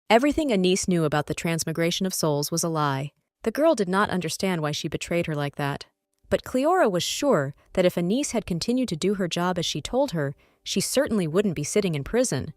Everything Anise knew about the transmigration of souls was a lie. The girl did not understand why she betrayed her like that. But Cleora was sure that if Anise had continued to do her job as she told her, she certainly wouldn't be sitting in prison.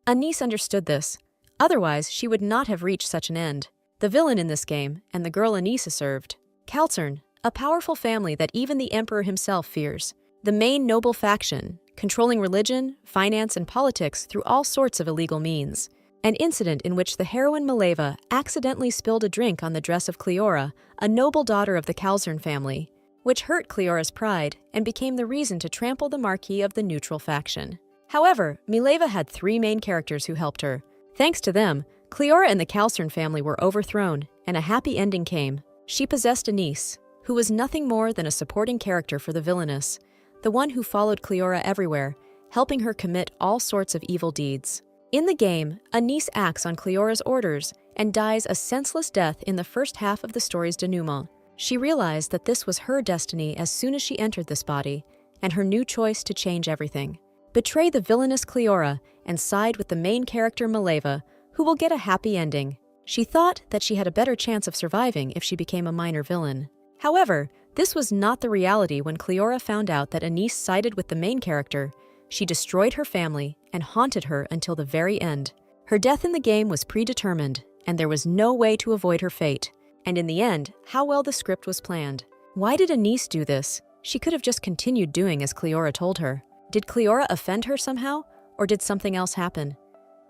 Anise understood this. Otherwise, she would not have reached such an end. The villain in this game, and the girl Anise served. Kalcern, a powerful family that even the emperor himself fears. The main noble faction, controlling religion, finance, and politics through all sorts of illegal means. An incident in which the heroine Mileva accidentally spilled a drink on the dress of Cleora, a noble daughter of the Kalcern family, which hurt Cleora's pride and became the reason to trample the Marquis of the neutral faction. However, Mileva had 3 main characters who helped her. Thanks to them, Cleora and the Kalcern family were overthrown, and a happy ending came. She possessed Anise, who was nothing more than a supporting character for the villainess, the one who followed Cleora everywhere, helping her commit all sorts of evil deeds. In the game, Anise acts on Cleora's orders and dies a senseless death in the first half of the story's denouement. She realized that this was her destiny as soon as she entered this body, and her new choice to change everything. Betray the villainous Cleora and side with the main character Mileva, who will get a happy ending. She thought that she had a better chance of surviving if she became a minor villain. However, this was not the reality when Cleora found out that Anise sided with the main character. She destroyed her family and haunted her until the very end. Her death in the game was predetermined, and there was no way to avoid her fate. And in the end, how well the script was planned. Why did Anise do this? She could have just continued doing as Cleora told her. Did Cleora offend her somehow, or did something else happen?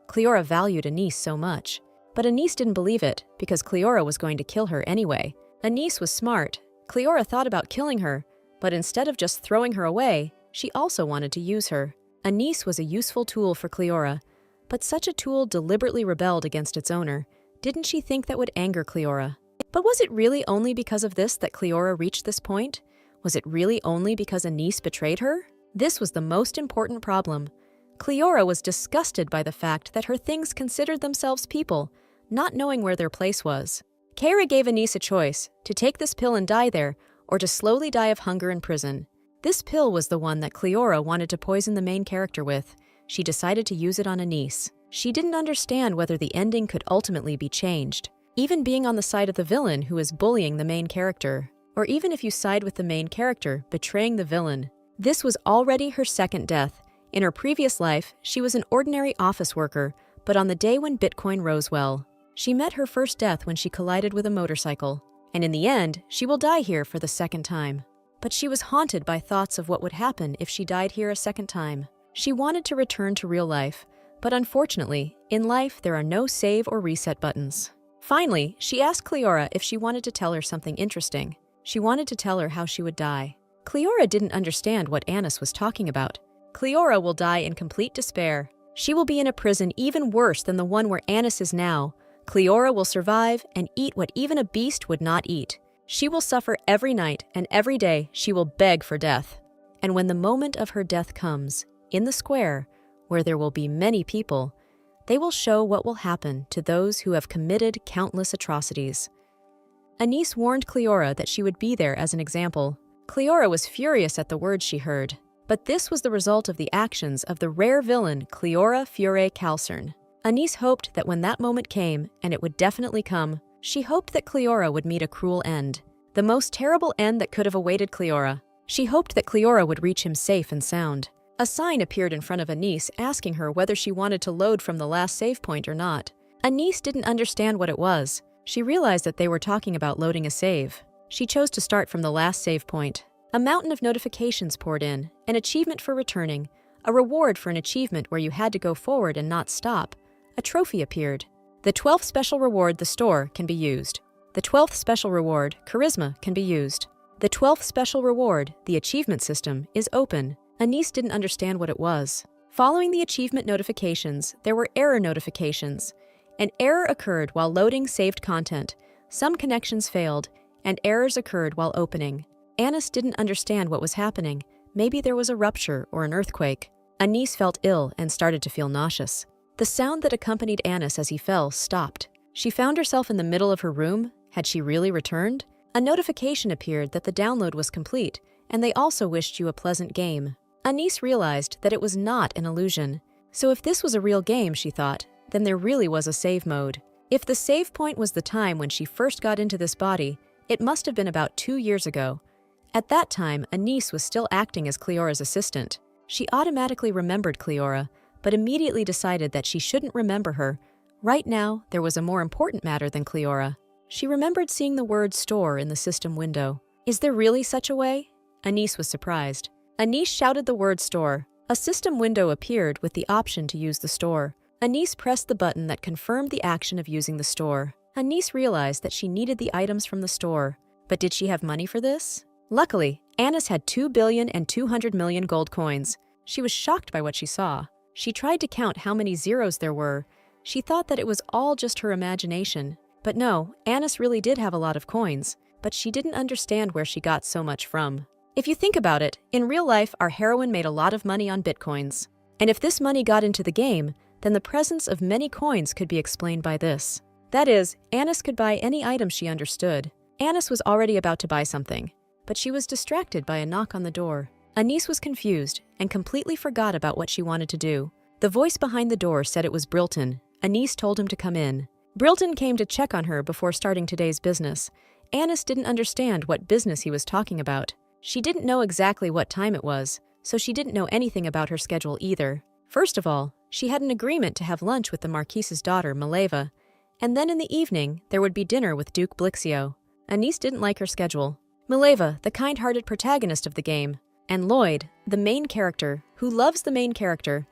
Cleora valued Anise so much, but Anise didn't believe it because Cleora was going to kill her anyway. Anise was smart. Cleora thought about killing her, but instead of just throwing her away, she also wanted to use her. Anise was a useful tool for Cleora, but such a tool deliberately rebelled against its owner. Didn't she think that would anger Cleora? But was it really only because of this that Cleora reached this point? Was it really only because Anise betrayed her? This was the most important problem. Cleora was disgusted by the fact that her things considered themselves people, not knowing where their place was. Keira gave Anise a choice, to take this pill and die there, or to slowly die of hunger in prison. This pill was the one that Cleora wanted to poison the main character with. She decided to use it on Anise. She didn't understand whether the ending could ultimately be changed. Even being on the side of the villain who is bullying the main character, or even if you side with the main character, betraying the villain. This was already her second death. In her previous life, she was an ordinary office worker, but on the day when Bitcoin rose well, she met her first death when she collided with a motorcycle. And in the end, she will die here for the second time. But she was haunted by thoughts of what would happen if she died here a second time. She wanted to return to real life, but unfortunately, in life there are no save or reset buttons. Finally, she asked Cleora if she wanted to tell her something interesting. She wanted to tell her how she would die. Cleora didn't understand what Anise was talking about. Cleora will die in complete despair. She will be in a prison even worse than the one where Anise is now. Cleora will survive and eat what even a beast would not eat. She will suffer every night, and every day she will beg for death. And when the moment of her death comes, in the square, where there will be many people, they will show what will happen to those who have committed countless atrocities. Anise warned Cleora that she would be there as an example. Cleora was furious at the words she heard, but this was the result of the actions of the rare villain Cleora Fiore Kalcern. Anise hoped that when that moment came, and it would definitely come, she hoped that Cleora would meet a cruel end, the most terrible end that could have awaited Cleora. She hoped that Cleora would reach him safe and sound. A sign appeared in front of Anise asking her whether she wanted to load from the last save point or not. Anise didn't understand what it was. She realized that they were talking about loading a save. She chose to start from the last save point. A mountain of notifications poured in, an achievement for returning, a reward for an achievement where you had to go forward and not stop. A trophy appeared. The 12th special reward, the store, can be used. The 12th special reward, charisma, can be used. The 12th special reward, the achievement system, is open. Anise didn't understand what it was. Following the achievement notifications, there were error notifications. An error occurred while loading saved content. Some connections failed, and errors occurred while opening. Anise didn't understand what was happening. Maybe there was a rupture or an earthquake. Anise felt ill and started to feel nauseous. The sound that accompanied Anise as he fell stopped. She found herself in the middle of her room. Had she really returned? A notification appeared that the download was complete, and they also wished you a pleasant game. Anise realized that it was not an illusion. So if this was a real game, she thought, then there really was a save mode. If the save point was the time when she first got into this body, it must have been about 2 years ago. At that time, Anise was still acting as Cleora's assistant. She automatically remembered Cleora, but immediately decided that she shouldn't remember her. Right now, there was a more important matter than Cleora. She remembered seeing the word store in the system window. Is there really such a way? Anise was surprised. Anise shouted the word store. A system window appeared with the option to use the store. Anise pressed the button that confirmed the action of using the store. Anise realized that she needed the items from the store. But did she have money for this? Luckily, Anise had 2,200,000,000 gold coins. She was shocked by what she saw. She tried to count how many zeros there were. She thought that it was all just her imagination. But no, Anise really did have a lot of coins, but she didn't understand where she got so much from. If you think about it, in real life, our heroine made a lot of money on bitcoins. And if this money got into the game, then the presence of many coins could be explained by this. That is, Anise could buy any item she understood. Anise was already about to buy something, but she was distracted by a knock on the door. Anise was confused and completely forgot about what she wanted to do. The voice behind the door said it was Brilton. Anise told him to come in. Brilton came to check on her before starting today's business. Anise didn't understand what business he was talking about. She didn't know exactly what time it was, so she didn't know anything about her schedule either. First of all, she had an agreement to have lunch with the Marquise's daughter, Mileva, and then in the evening, there would be dinner with Duke Blixio. Anise didn't like her schedule. Mileva, the kind-hearted protagonist of the game, and Lloyd, the main character, who loves the main character,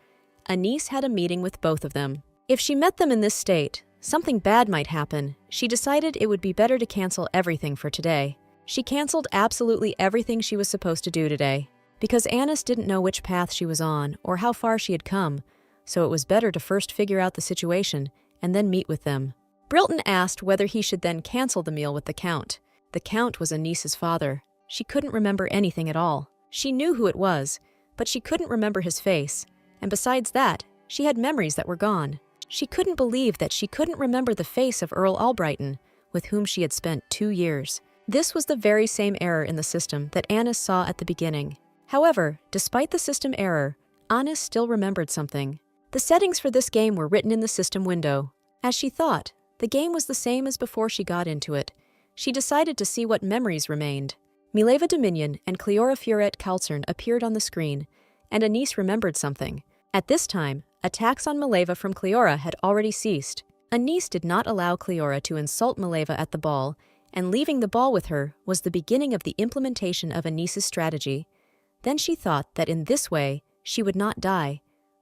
Anise had a meeting with both of them. If she met them in this state, something bad might happen. She decided it would be better to cancel everything for today. She canceled absolutely everything she was supposed to do today, because Anise didn't know which path she was on or how far she had come, so it was better to first figure out the situation and then meet with them. Brilton asked whether he should then cancel the meal with the Count. The Count was Anise's father. She couldn't remember anything at all. She knew who it was, but she couldn't remember his face, and besides that, she had memories that were gone. She couldn't believe that she couldn't remember the face of Earl Albrighton, with whom she had spent 2 years. This was the very same error in the system that Anise saw at the beginning. However, despite the system error, Anise still remembered something. The settings for this game were written in the system window. As she thought, the game was the same as before she got into it. She decided to see what memories remained. Mileva Dominion and Cleora Furette Calcern appeared on the screen, and Anise remembered something. At this time, attacks on Mileva from Cleora had already ceased. Anise did not allow Cleora to insult Mileva at the ball, and leaving the ball with her was the beginning of the implementation of Anise's strategy. Then she thought that in this way, she would not die,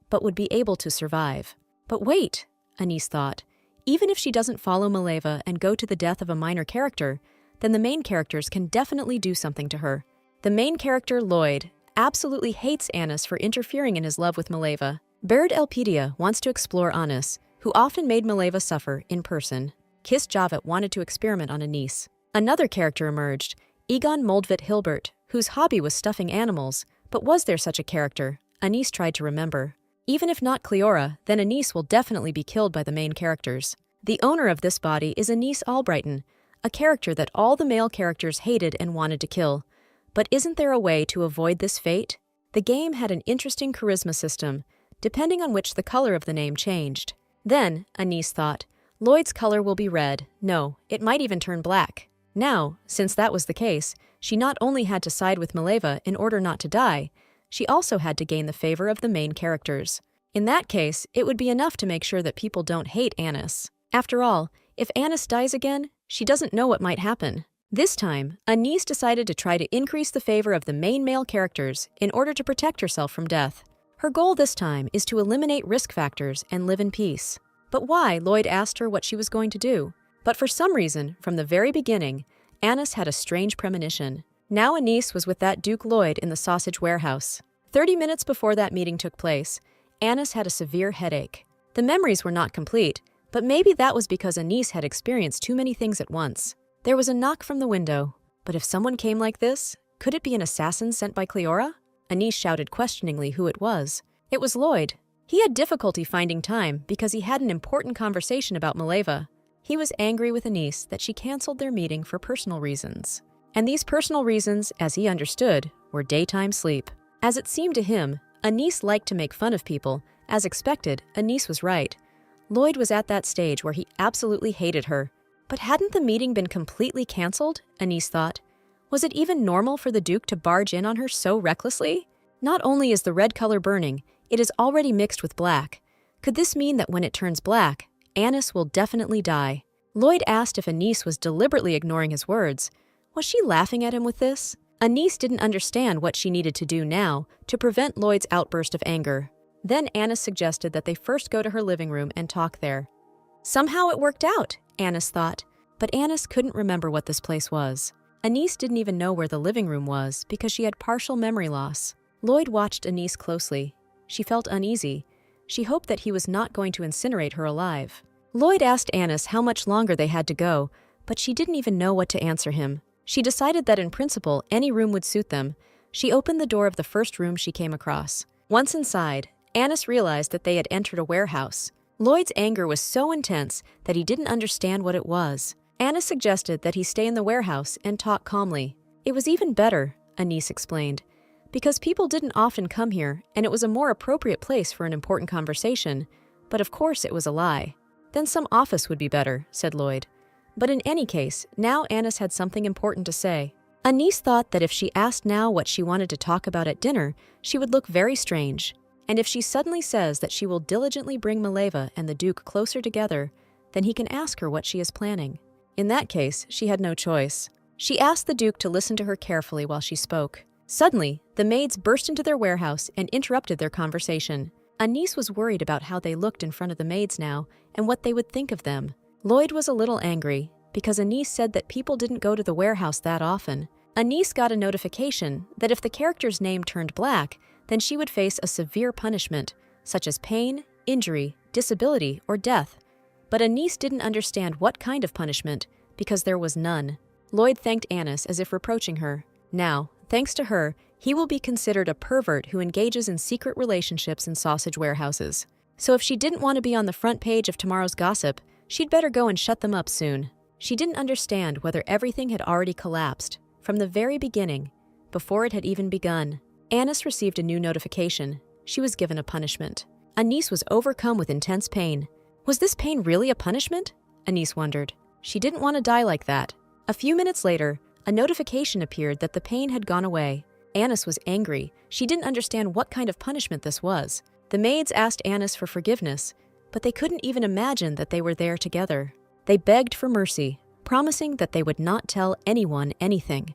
but would be able to survive. But wait, Anise thought. Even if she doesn't follow Mileva and go to the death of a minor character, then the main characters can definitely do something to her. The main character, Lloyd, absolutely hates Anise for interfering in his love with Mileva. Baird Elpedia wants to explore Anise, who often made Mileva suffer in person. Kiss Javet wanted to experiment on Anise. Another character emerged, Egon Moldvit Hilbert, whose hobby was stuffing animals. But was there such a character? Anise tried to remember. Even if not Cleora, then Anise will definitely be killed by the main characters. The owner of this body is Anise Albrighton, a character that all the male characters hated and wanted to kill. But isn't there a way to avoid this fate? The game had an interesting charisma system, depending on which the color of the name changed. Then, Anise thought, Lloyd's color will be red. No, it might even turn black. Now, since that was the case, she not only had to side with Mileva in order not to die, she also had to gain the favor of the main characters. In that case, it would be enough to make sure that people don't hate Anise. After all, if Anise dies again, she doesn't know what might happen. This time, Anise decided to try to increase the favor of the main male characters in order to protect herself from death. Her goal this time is to eliminate risk factors and live in peace. But why? Lloyd asked her what she was going to do. But for some reason, from the very beginning, Anise had a strange premonition. Now Anise was with that Duke Lloyd in the sausage warehouse. 30 minutes before that meeting took place, Anise had a severe headache. The memories were not complete, but maybe that was because Anise had experienced too many things at once. There was a knock from the window. But if someone came like this, could it be an assassin sent by Cleora? Anise shouted questioningly who it was. It was Lloyd. He had difficulty finding time because he had an important conversation about Mileva. He was angry with Anise that she canceled their meeting for personal reasons. And these personal reasons, as he understood, were daytime sleep. As it seemed to him, Anise liked to make fun of people. As expected, Anise was right. Lloyd was at that stage where he absolutely hated her. But hadn't the meeting been completely canceled? Anise thought. Was it even normal for the Duke to barge in on her so recklessly? Not only is the red color burning, it is already mixed with black. Could this mean that when it turns black, Anise will definitely die? Lloyd asked if Anise was deliberately ignoring his words. Was she laughing at him with this? Anise didn't understand what she needed to do now to prevent Lloyd's outburst of anger. Then Anise suggested that they first go to her living room and talk there. Somehow it worked out, Anise thought, but Anise couldn't remember what this place was. Anise didn't even know where the living room was because she had partial memory loss. Lloyd watched Anise closely. She felt uneasy. She hoped that he was not going to incinerate her alive. Lloyd asked Anise how much longer they had to go, but she didn't even know what to answer him. She decided that in principle, any room would suit them. She opened the door of the first room she came across. Once inside, Anise realized that they had entered a warehouse. Lloyd's anger was so intense that he didn't understand what it was. Anise suggested that he stay in the warehouse and talk calmly. It was even better, Anise explained, because people didn't often come here and it was a more appropriate place for an important conversation. But of course it was a lie. Then some office would be better, said Lloyd. But in any case, now Anise had something important to say. Anise thought that if she asked now what she wanted to talk about at dinner, she would look very strange. And if she suddenly says that she will diligently bring Mileva and the Duke closer together, then he can ask her what she is planning. In that case, she had no choice. She asked the Duke to listen to her carefully while she spoke. Suddenly, the maids burst into their warehouse and interrupted their conversation. Anise was worried about how they looked in front of the maids now and what they would think of them. Lloyd was a little angry because Anise said that people didn't go to the warehouse that often. Anise got a notification that if the character's name turned black, then she would face a severe punishment, such as pain, injury, disability, or death. But Anise didn't understand what kind of punishment, because there was none. Lloyd thanked Anise as if reproaching her. Now, thanks to her, he will be considered a pervert who engages in secret relationships in sausage warehouses. So if she didn't want to be on the front page of tomorrow's gossip, she'd better go and shut them up soon. She didn't understand whether everything had already collapsed, from the very beginning, before it had even begun. Anise received a new notification. She was given a punishment. Anise was overcome with intense pain. Was this pain really a punishment? Anise wondered. She didn't want to die like that. A few minutes later, a notification appeared that the pain had gone away. Anise was angry. She didn't understand what kind of punishment this was. The maids asked Anise for forgiveness, but they couldn't even imagine that they were there together. They begged for mercy, promising that they would not tell anyone anything.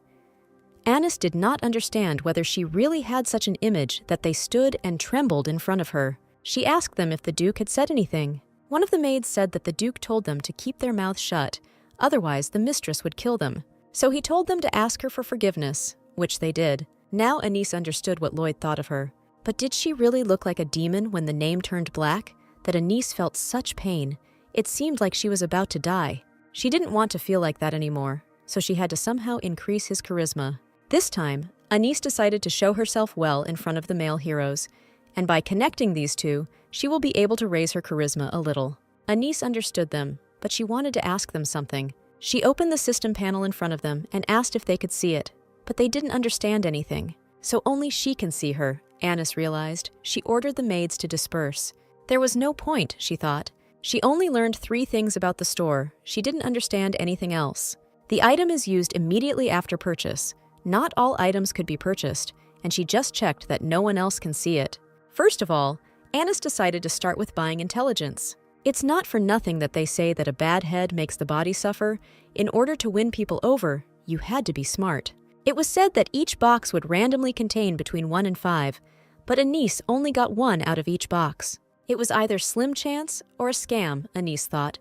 Anise did not understand whether she really had such an image that they stood and trembled in front of her. She asked them if the Duke had said anything. One of the maids said that the Duke told them to keep their mouths shut, otherwise the mistress would kill them. So he told them to ask her for forgiveness, which they did. Now Anise understood what Lloyd thought of her. But did she really look like a demon when the name turned black? That Anise felt such pain. It seemed like she was about to die. She didn't want to feel like that anymore, so she had to somehow increase his charisma. This time, Anise decided to show herself well in front of the male heroes, and by connecting these two, she will be able to raise her charisma a little. Anise understood them, but she wanted to ask them something. She opened the system panel in front of them and asked if they could see it, but they didn't understand anything. So only she can see her, Anise realized. She ordered the maids to disperse. There was no point, she thought. She only learned 3 things about the store. She didn't understand anything else. The item is used immediately after purchase. Not all items could be purchased, and she just checked that no one else can see it. First of all, Anise decided to start with buying intelligence. It's not for nothing that they say that a bad head makes the body suffer. In order to win people over, you had to be smart. It was said that each box would randomly contain between 1 and 5, but Anise only got 1 out of each box. It was either slim chance or a scam, Anise thought,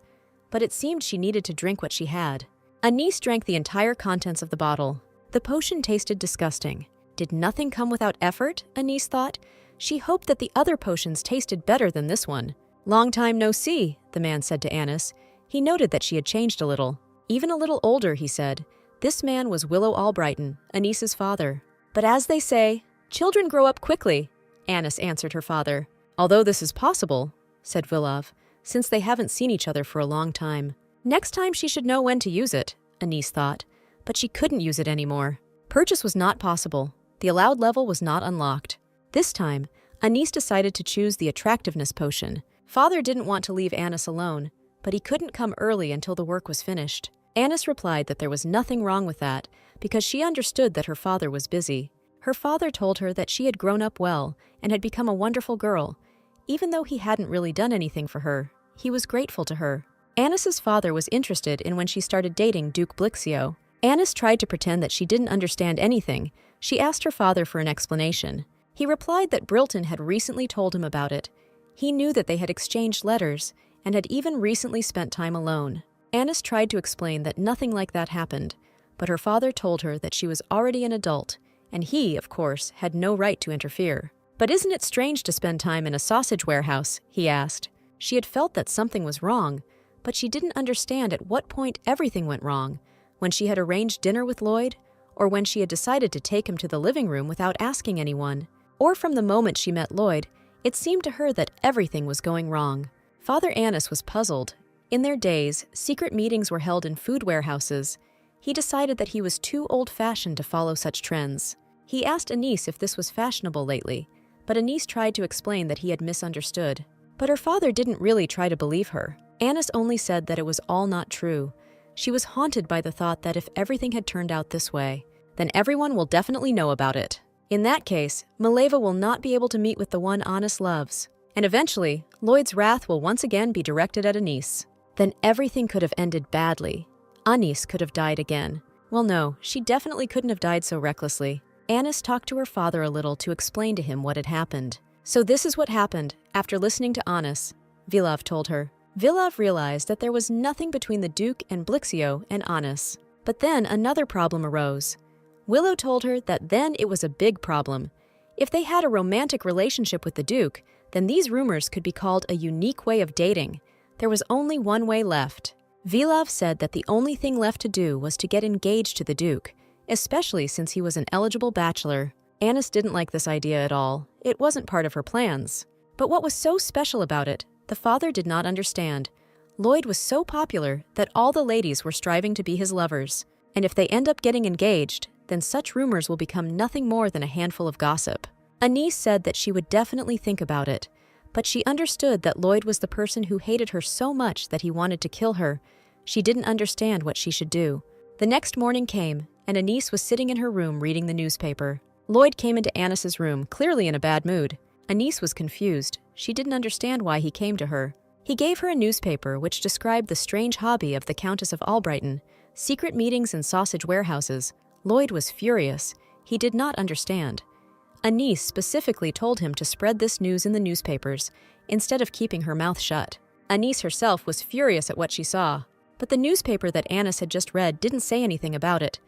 but it seemed she needed to drink what she had. Anise drank the entire contents of the bottle. The potion tasted disgusting. Did nothing come without effort? Anise thought. She hoped that the other potions tasted better than this one. Long time no see, the man said to Anise. He noted that she had changed a little. Even a little older, he said. This man was Willow Albrighton, Anise's father. But as they say, children grow up quickly, Anise answered her father. Although this is possible, said Vilov, since they haven't seen each other for a long time. Next time she should know when to use it, Anise thought. But she couldn't use it anymore. Purchase was not possible. The allowed level was not unlocked. This time, Anise decided to choose the attractiveness potion. Father didn't want to leave Anis alone, but he couldn't come early until the work was finished. Anis replied that there was nothing wrong with that because she understood that her father was busy. Her father told her that she had grown up well and had become a wonderful girl. Even though he hadn't really done anything for her, he was grateful to her. Anis's father was interested in when she started dating Duke Blixio. Anis tried to pretend that she didn't understand anything. She asked her father for an explanation. He replied that Brilton had recently told him about it. He knew that they had exchanged letters and had even recently spent time alone. Anis tried to explain that nothing like that happened, but her father told her that she was already an adult, and he, of course, had no right to interfere. "But isn't it strange to spend time in a sausage warehouse?" he asked. She had felt that something was wrong, but she didn't understand at what point everything went wrong, when she had arranged dinner with Lloyd, or when she had decided to take him to the living room without asking anyone, or from the moment she met Lloyd. It seemed to her that everything was going wrong. Father Anis was puzzled. In their days, secret meetings were held in food warehouses. He decided that he was too old-fashioned to follow such trends. He asked Anis if this was fashionable lately, but Anis tried to explain that he had misunderstood. But her father didn't really try to believe her. Anis only said that it was all not true. She was haunted by the thought that if everything had turned out this way, then everyone will definitely know about it. In that case, Mileva will not be able to meet with the one Anis loves. And eventually, Lloyd's wrath will once again be directed at Anis. Then everything could have ended badly. Anis could have died again. Well, no, she definitely couldn't have died so recklessly. Anis talked to her father a little to explain to him what had happened. So this is what happened after listening to Anis, Vilov told her. Vilov realized that there was nothing between the Duke and Blixio and Anis. But then another problem arose. Willow told her that then it was a big problem. If they had a romantic relationship with the Duke, then these rumors could be called a unique way of dating. There was only one way left. Vilov said that the only thing left to do was to get engaged to the Duke, especially since he was an eligible bachelor. Anis didn't like this idea at all. It wasn't part of her plans. But what was so special about it, the father did not understand. Lloyd was so popular that all the ladies were striving to be his lovers. And if they end up getting engaged, then such rumors will become nothing more than a handful of gossip. Anis said that she would definitely think about it, but she understood that Lloyd was the person who hated her so much that he wanted to kill her. She didn't understand what she should do. The next morning came, and Anis was sitting in her room reading the newspaper. Lloyd came into Anis's room, clearly in a bad mood. Anis was confused. She didn't understand why he came to her. He gave her a newspaper which described the strange hobby of the Countess of Albrighton, secret meetings in sausage warehouses. Lloyd was furious. He did not understand. Anis specifically told him to spread this news in the newspapers, instead of keeping her mouth shut. Anis herself was furious at what she saw, but the newspaper that Anis had just read didn't say anything about it.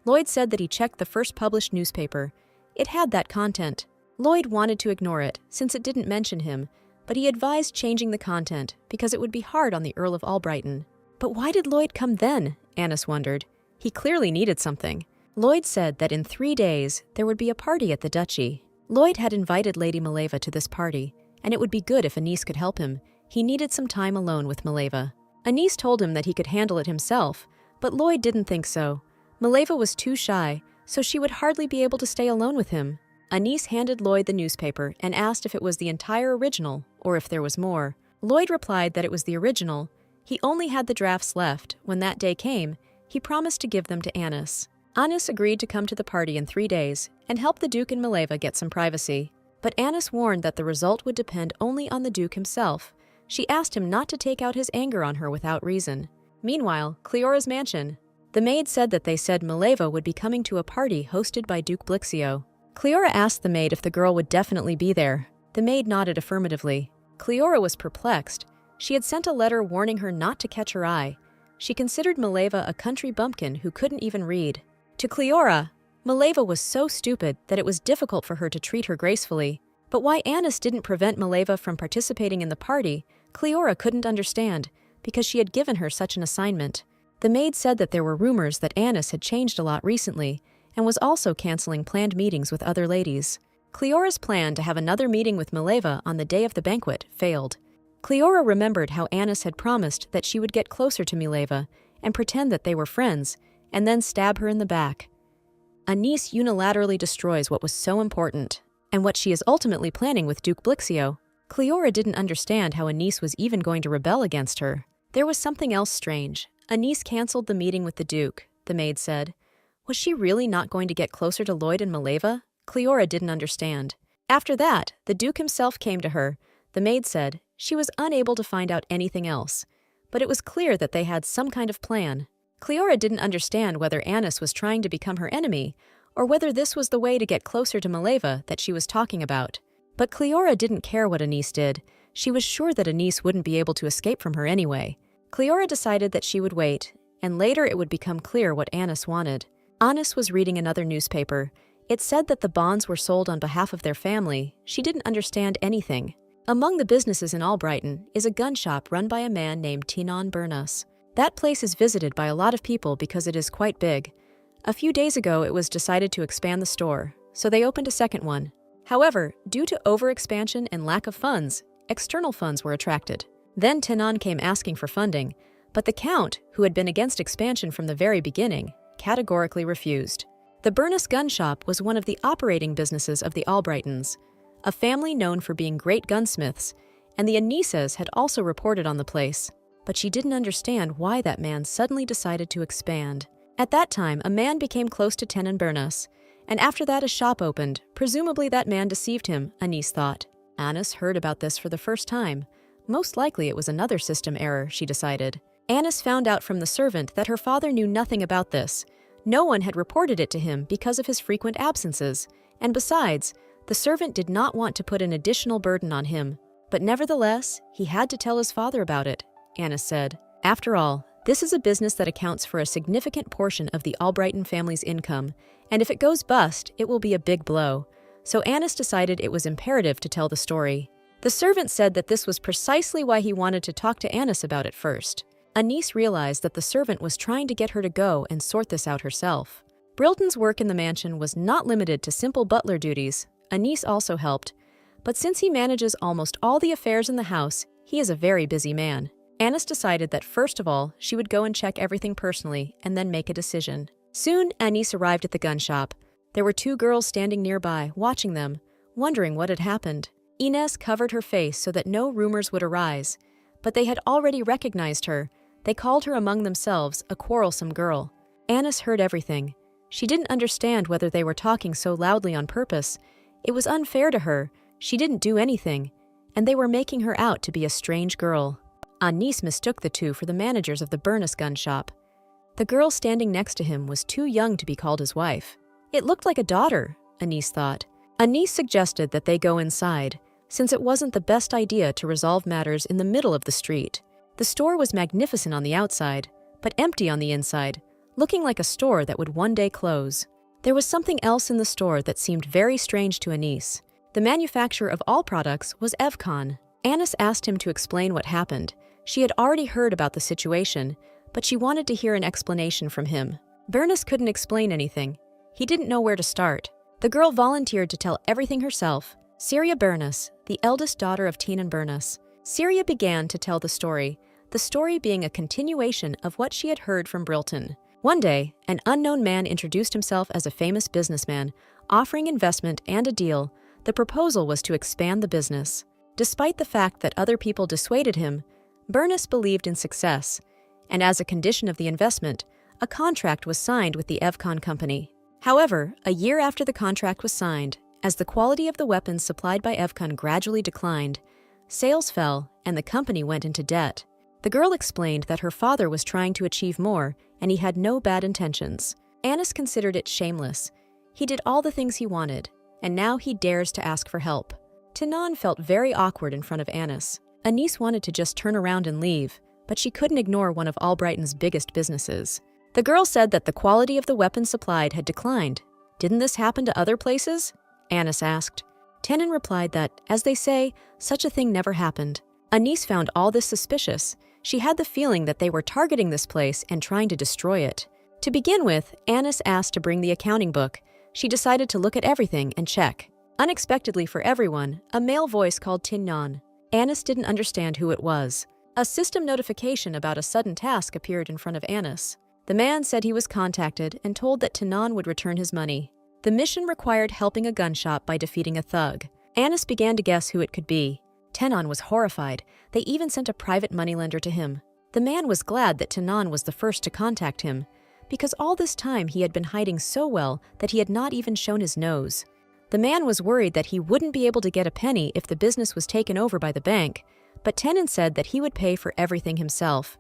Lloyd said that he checked the first published newspaper. It had that content. Lloyd wanted to ignore it, since it didn't mention him, but he advised changing the content, because it would be hard on the Earl of Albrighton. But why did Lloyd come then? Anis wondered. He clearly needed something. Lloyd said that in 3 days, there would be a party at the duchy. Lloyd had invited Lady Mileva to this party, and it would be good if Anis could help him. He needed some time alone with Mileva. Anis told him that he could handle it himself, but Lloyd didn't think so. Mileva was too shy, so she would hardly be able to stay alone with him. Anis handed Lloyd the newspaper and asked if it was the entire original, or if there was more. Lloyd replied that it was the original. He only had the drafts left. When that day came, he promised to give them to Anis. Anis agreed to come to the party in 3 days and help the Duke and Mileva get some privacy. But Anis warned that the result would depend only on the Duke himself. She asked him not to take out his anger on her without reason. Meanwhile, Cleora's mansion. The maid said that they said Mileva would be coming to a party hosted by Duke Blixio. Cleora asked the maid if the girl would definitely be there. The maid nodded affirmatively. Cleora was perplexed. She had sent a letter warning her not to catch her eye. She considered Mileva a country bumpkin who couldn't even read. To Cleora, Mileva was so stupid that it was difficult for her to treat her gracefully. But why Anis didn't prevent Mileva from participating in the party, Cleora couldn't understand, because she had given her such an assignment. The maid said that there were rumors that Anis had changed a lot recently, and was also canceling planned meetings with other ladies. Cleora's plan to have another meeting with Mileva on the day of the banquet failed. Cleora remembered how Anis had promised that she would get closer to Mileva and pretend that they were friends, and then stab her in the back. Anis unilaterally destroys what was so important, and what she is ultimately planning with Duke Blixio. Cleora didn't understand how Anis was even going to rebel against her. There was something else strange. Anis canceled the meeting with the Duke, the maid said. Was she really not going to get closer to Lloyd and Mileva? Cleora didn't understand. After that, the Duke himself came to her. The maid said she was unable to find out anything else, but it was clear that they had some kind of plan. Cleora didn't understand whether Anis was trying to become her enemy, or whether this was the way to get closer to Mileva that she was talking about. But Cleora didn't care what Anis did. She was sure that Anis wouldn't be able to escape from her anyway. Cleora decided that she would wait, and later it would become clear what Anis wanted. Anis was reading another newspaper. It said that the bonds were sold on behalf of their family. She didn't understand anything. Among the businesses in Albrighton is a gun shop run by a man named Tinon Burnus. That place is visited by a lot of people because it is quite big. A few days ago, it was decided to expand the store, so they opened a second one. However, due to overexpansion and lack of funds, external funds were attracted. Then Tinon came asking for funding, but the Count, who had been against expansion from the very beginning, categorically refused. The Burnus gun shop was one of the operating businesses of the Albrightons, a family known for being great gunsmiths, and the Anises had also reported on the place, but she didn't understand why that man suddenly decided to expand. At that time, a man became close to Tinon Burnus, and after that a shop opened. Presumably that man deceived him, Anis thought. Anis heard about this for the first time. Most likely it was another system error, she decided. Anis found out from the servant that her father knew nothing about this. No one had reported it to him because of his frequent absences, and besides, the servant did not want to put an additional burden on him. But nevertheless, he had to tell his father about it, Anis said. After all, this is a business that accounts for a significant portion of the Albrighton family's income, and if it goes bust, it will be a big blow. So Anis decided it was imperative to tell the story. The servant said that this was precisely why he wanted to talk to Anis about it first. Anis realized that the servant was trying to get her to go and sort this out herself. Brilton's work in the mansion was not limited to simple butler duties. Anis also helped, but since he manages almost all the affairs in the house, he is a very busy man. Anis decided that first of all, she would go and check everything personally and then make a decision. Soon, Anis arrived at the gun shop. There were two girls standing nearby, watching them, wondering what had happened. Inez covered her face so that no rumors would arise, but they had already recognized her. They called her among themselves a quarrelsome girl. Anis heard everything. She didn't understand whether they were talking so loudly on purpose. It was unfair to her. She didn't do anything, and they were making her out to be a strange girl. Anis mistook the two for the managers of the Burnus gun shop. The girl standing next to him was too young to be called his wife. It looked like a daughter, Anis thought. Anis suggested that they go inside, since it wasn't the best idea to resolve matters in the middle of the street. The store was magnificent on the outside, but empty on the inside, looking like a store that would one day close. There was something else in the store that seemed very strange to Anis. The manufacturer of all products was Evcon. Anis asked him to explain what happened. She had already heard about the situation, but she wanted to hear an explanation from him. Burnus couldn't explain anything. He didn't know where to start. The girl volunteered to tell everything herself. Syria Burnus, the eldest daughter of Tinon Burnus. Syria began to tell the story being a continuation of what she had heard from Brilton. One day, an unknown man introduced himself as a famous businessman, offering investment and a deal. The proposal was to expand the business. Despite the fact that other people dissuaded him, Burnus believed in success, and as a condition of the investment, a contract was signed with the Evcon company. However, a year after the contract was signed, as the quality of the weapons supplied by Evcon gradually declined, sales fell and the company went into debt. The girl explained that her father was trying to achieve more and he had no bad intentions. Anis considered it shameless. He did all the things he wanted, and now he dares to ask for help. Tinon felt very awkward in front of Anis. Anis wanted to just turn around and leave, but she couldn't ignore one of Albrighton's biggest businesses. The girl said that the quality of the weapons supplied had declined. Didn't this happen to other places? Anis asked. Tinon replied that, as they say, such a thing never happened. Anis found all this suspicious. She had the feeling that they were targeting this place and trying to destroy it. To begin with, Anis asked to bring the accounting book. She decided to look at everything and check. Unexpectedly for everyone, a male voice called Tinon. Anis didn't understand who it was. A system notification about a sudden task appeared in front of Anis. The man said he was contacted and told that Tinon would return his money. The mission required helping a gun shop by defeating a thug. Anis began to guess who it could be. Tenon was horrified. They even sent a private moneylender to him. The man was glad that Tenon was the first to contact him, because all this time he had been hiding so well that he had not even shown his nose. The man was worried that he wouldn't be able to get a penny if the business was taken over by the bank, but Tenon said that he would pay for everything himself.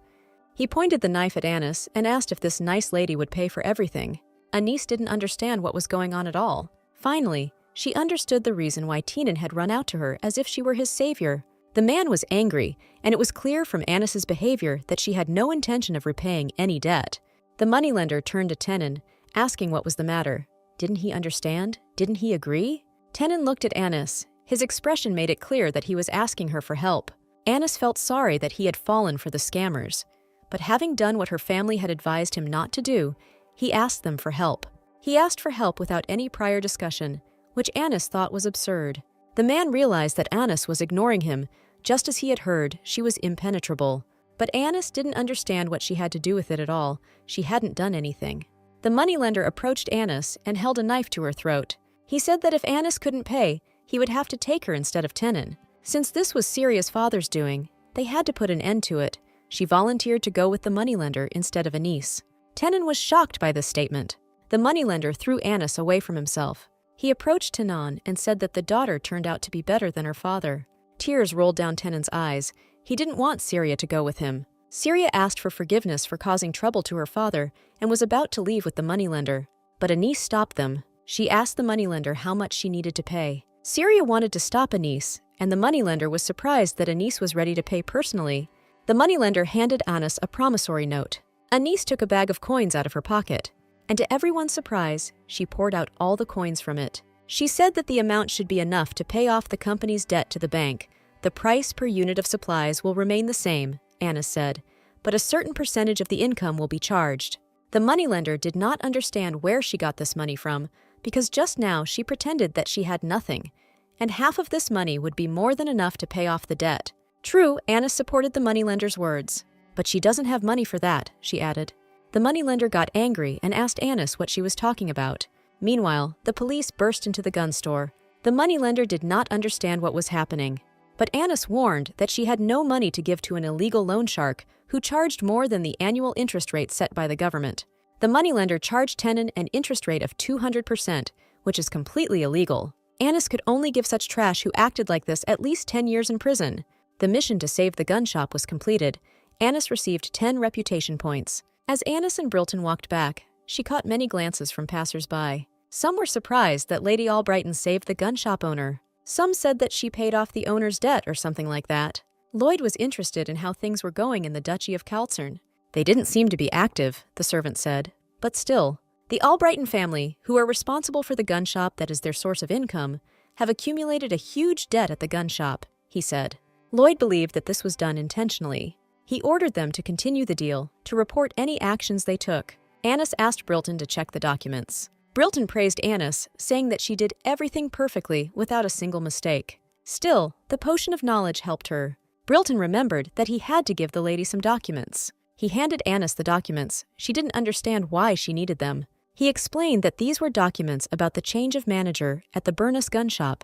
He pointed the knife at Anis and asked if this nice lady would pay for everything. Anis didn't understand what was going on at all. Finally, she understood the reason why Tenon had run out to her as if she were his savior. The man was angry, and it was clear from Anis's behavior that she had no intention of repaying any debt. The moneylender turned to Tenon, asking what was the matter. Didn't he understand? Didn't he agree? Tenon looked at Anis. His expression made it clear that he was asking her for help. Anis felt sorry that he had fallen for the scammers, but having done what her family had advised him not to do, he asked them for help. He asked for help without any prior discussion, which Anis thought was absurd. The man realized that Anis was ignoring him. Just as he had heard, she was impenetrable. But Anis didn't understand what she had to do with it at all. She hadn't done anything. The moneylender approached Anis and held a knife to her throat. He said that if Anis couldn't pay, he would have to take her instead of Tenon. Since this was Syria's father's doing, they had to put an end to it. She volunteered to go with the moneylender instead of Anis. Tenon was shocked by this statement. The moneylender threw Anis away from himself. He approached Tenon and said that the daughter turned out to be better than her father. Tears rolled down Tenon's eyes. He didn't want Syria to go with him. Syria asked for forgiveness for causing trouble to her father and was about to leave with the moneylender. But Anis stopped them. She asked the moneylender how much she needed to pay. Syria wanted to stop Anis, and the moneylender was surprised that Anis was ready to pay personally. The moneylender handed Anis a promissory note. Anis took a bag of coins out of her pocket, and to everyone's surprise, she poured out all the coins from it. She said that the amount should be enough to pay off the company's debt to the bank. The price per unit of supplies will remain the same, Anis said, but a certain percentage of the income will be charged. The moneylender did not understand where she got this money from, because just now she pretended that she had nothing, and half of this money would be more than enough to pay off the debt. True, Anis supported the moneylender's words, but she doesn't have money for that, she added. The moneylender got angry and asked Anis what she was talking about. Meanwhile, the police burst into the gun store. The moneylender did not understand what was happening, but Anis warned that she had no money to give to an illegal loan shark who charged more than the annual interest rate set by the government. The moneylender charged Tenon an interest rate of 200%, which is completely illegal. Anis could only give such trash who acted like this at least 10 years in prison. The mission to save the gun shop was completed. Anis received 10 reputation points. As Anis and Brilton walked back, she caught many glances from passers-by. Some were surprised that Lady Albrighton saved the gun shop owner. Some said that she paid off the owner's debt or something like that. Lloyd was interested in how things were going in the Duchy of Calcern. They didn't seem to be active, the servant said, but still. The Albrighton family, who are responsible for the gun shop that is their source of income, have accumulated a huge debt at the gun shop, he said. Lloyd believed that this was done intentionally. He ordered them to continue the deal, to report any actions they took. Anis asked Brilton to check the documents. Brilton praised Anis, saying that she did everything perfectly without a single mistake. Still, the potion of knowledge helped her. Brilton remembered that he had to give the lady some documents. He handed Anis the documents. She didn't understand why she needed them. He explained that these were documents about the change of manager at the Burness gun shop.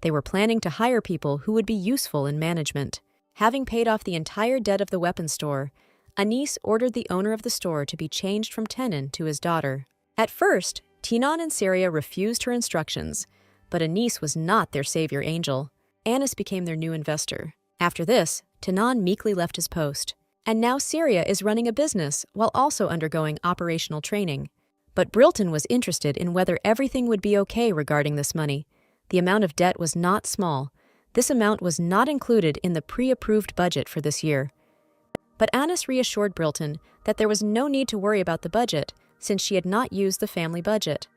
They were planning to hire people who would be useful in management. Having paid off the entire debt of the weapons store, Anis ordered the owner of the store to be changed from Tenon to his daughter. At first, Tenon and Syria refused her instructions, but Anis was not their savior angel. Anis became their new investor. After this, Tenon meekly left his post, and now Syria is running a business while also undergoing operational training. But Brilton was interested in whether everything would be okay regarding this money. The amount of debt was not small. This amount was not included in the pre-approved budget for this year. But Anis reassured Brilton that there was no need to worry about the budget, since she had not used the family budget.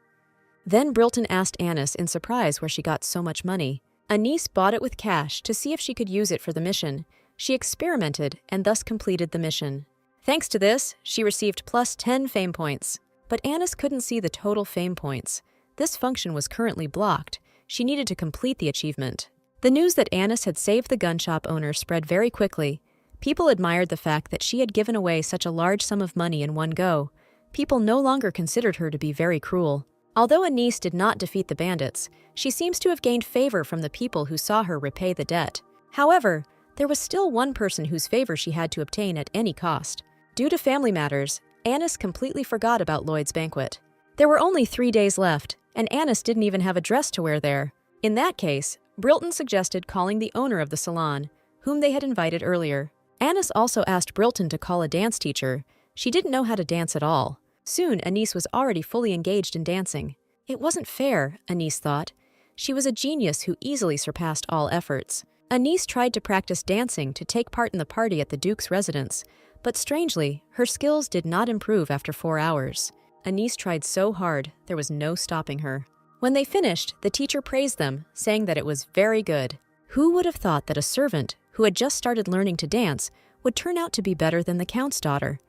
Then Brilton asked Anis in surprise where she got so much money. Anis bought it with cash to see if she could use it for the mission. She experimented and thus completed the mission. Thanks to this, she received plus 10 fame points. But Anis couldn't see the total fame points. This function was currently blocked. She needed to complete the achievement. The news that Anis had saved the gun shop owner spread very quickly. People admired the fact that she had given away such a large sum of money in one go. People no longer considered her to be very cruel. Although Anis did not defeat the bandits, she seems to have gained favor from the people who saw her repay the debt. However, there was still one person whose favor she had to obtain at any cost. Due to family matters, Anis completely forgot about Lloyd's banquet. There were only 3 days left, and Anis didn't even have a dress to wear there. In that case, Brilton suggested calling the owner of the salon, whom they had invited earlier. Anis also asked Brilton to call a dance teacher. She didn't know how to dance at all. Soon, Anis was already fully engaged in dancing. It wasn't fair, Anis thought. She was a genius who easily surpassed all efforts. Anis tried to practice dancing to take part in the party at the Duke's residence, but strangely, her skills did not improve after 4 hours. Anis tried so hard, there was no stopping her. When they finished, the teacher praised them, saying that it was very good. Who would have thought that a servant, who had just started learning to dance, would turn out to be better than the Count's daughter?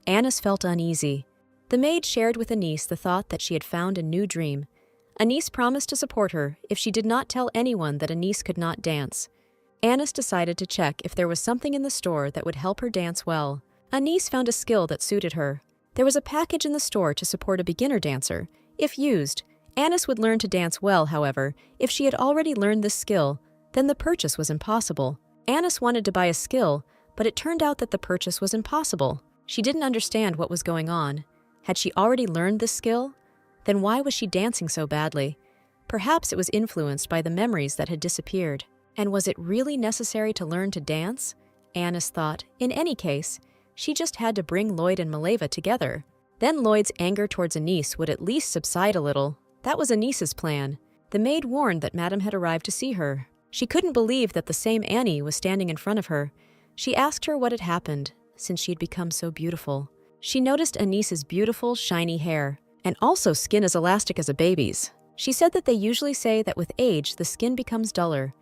Anis felt uneasy. The maid shared with Anis the thought that she had found a new dream. Anis promised to support her if she did not tell anyone that Anis could not dance. Anis decided to check if there was something in the store that would help her dance well. Anis found a skill that suited her. There was a package in the store to support a beginner dancer. If used, Anis would learn to dance well, however. If she had already learned this skill, then the purchase was impossible. Anis wanted to buy a skill, but it turned out that the purchase was impossible. She didn't understand what was going on. Had she already learned this skill? Then why was she dancing so badly? Perhaps it was influenced by the memories that had disappeared. And was it really necessary to learn to dance? Anis thought. In any case, she just had to bring Lloyd and Mileva together. Then Lloyd's anger towards Anis would at least subside a little. That was Anis's plan. The maid warned that Madame had arrived to see her. She couldn't believe that the same Annie was standing in front of her. She asked her what had happened, since she had become so beautiful. She noticed Anis's beautiful, shiny hair, and also skin as elastic as a baby's. She said that they usually say that with age, the skin becomes duller.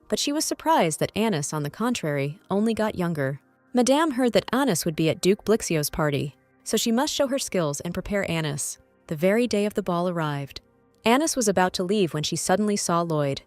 But she was surprised that Anis, on the contrary, only got younger. Madame heard that Anis would be at Duke Blixio's party, so she must show her skills and prepare Anis. The very day of the ball arrived. Anis was about to leave when she suddenly saw Lloyd.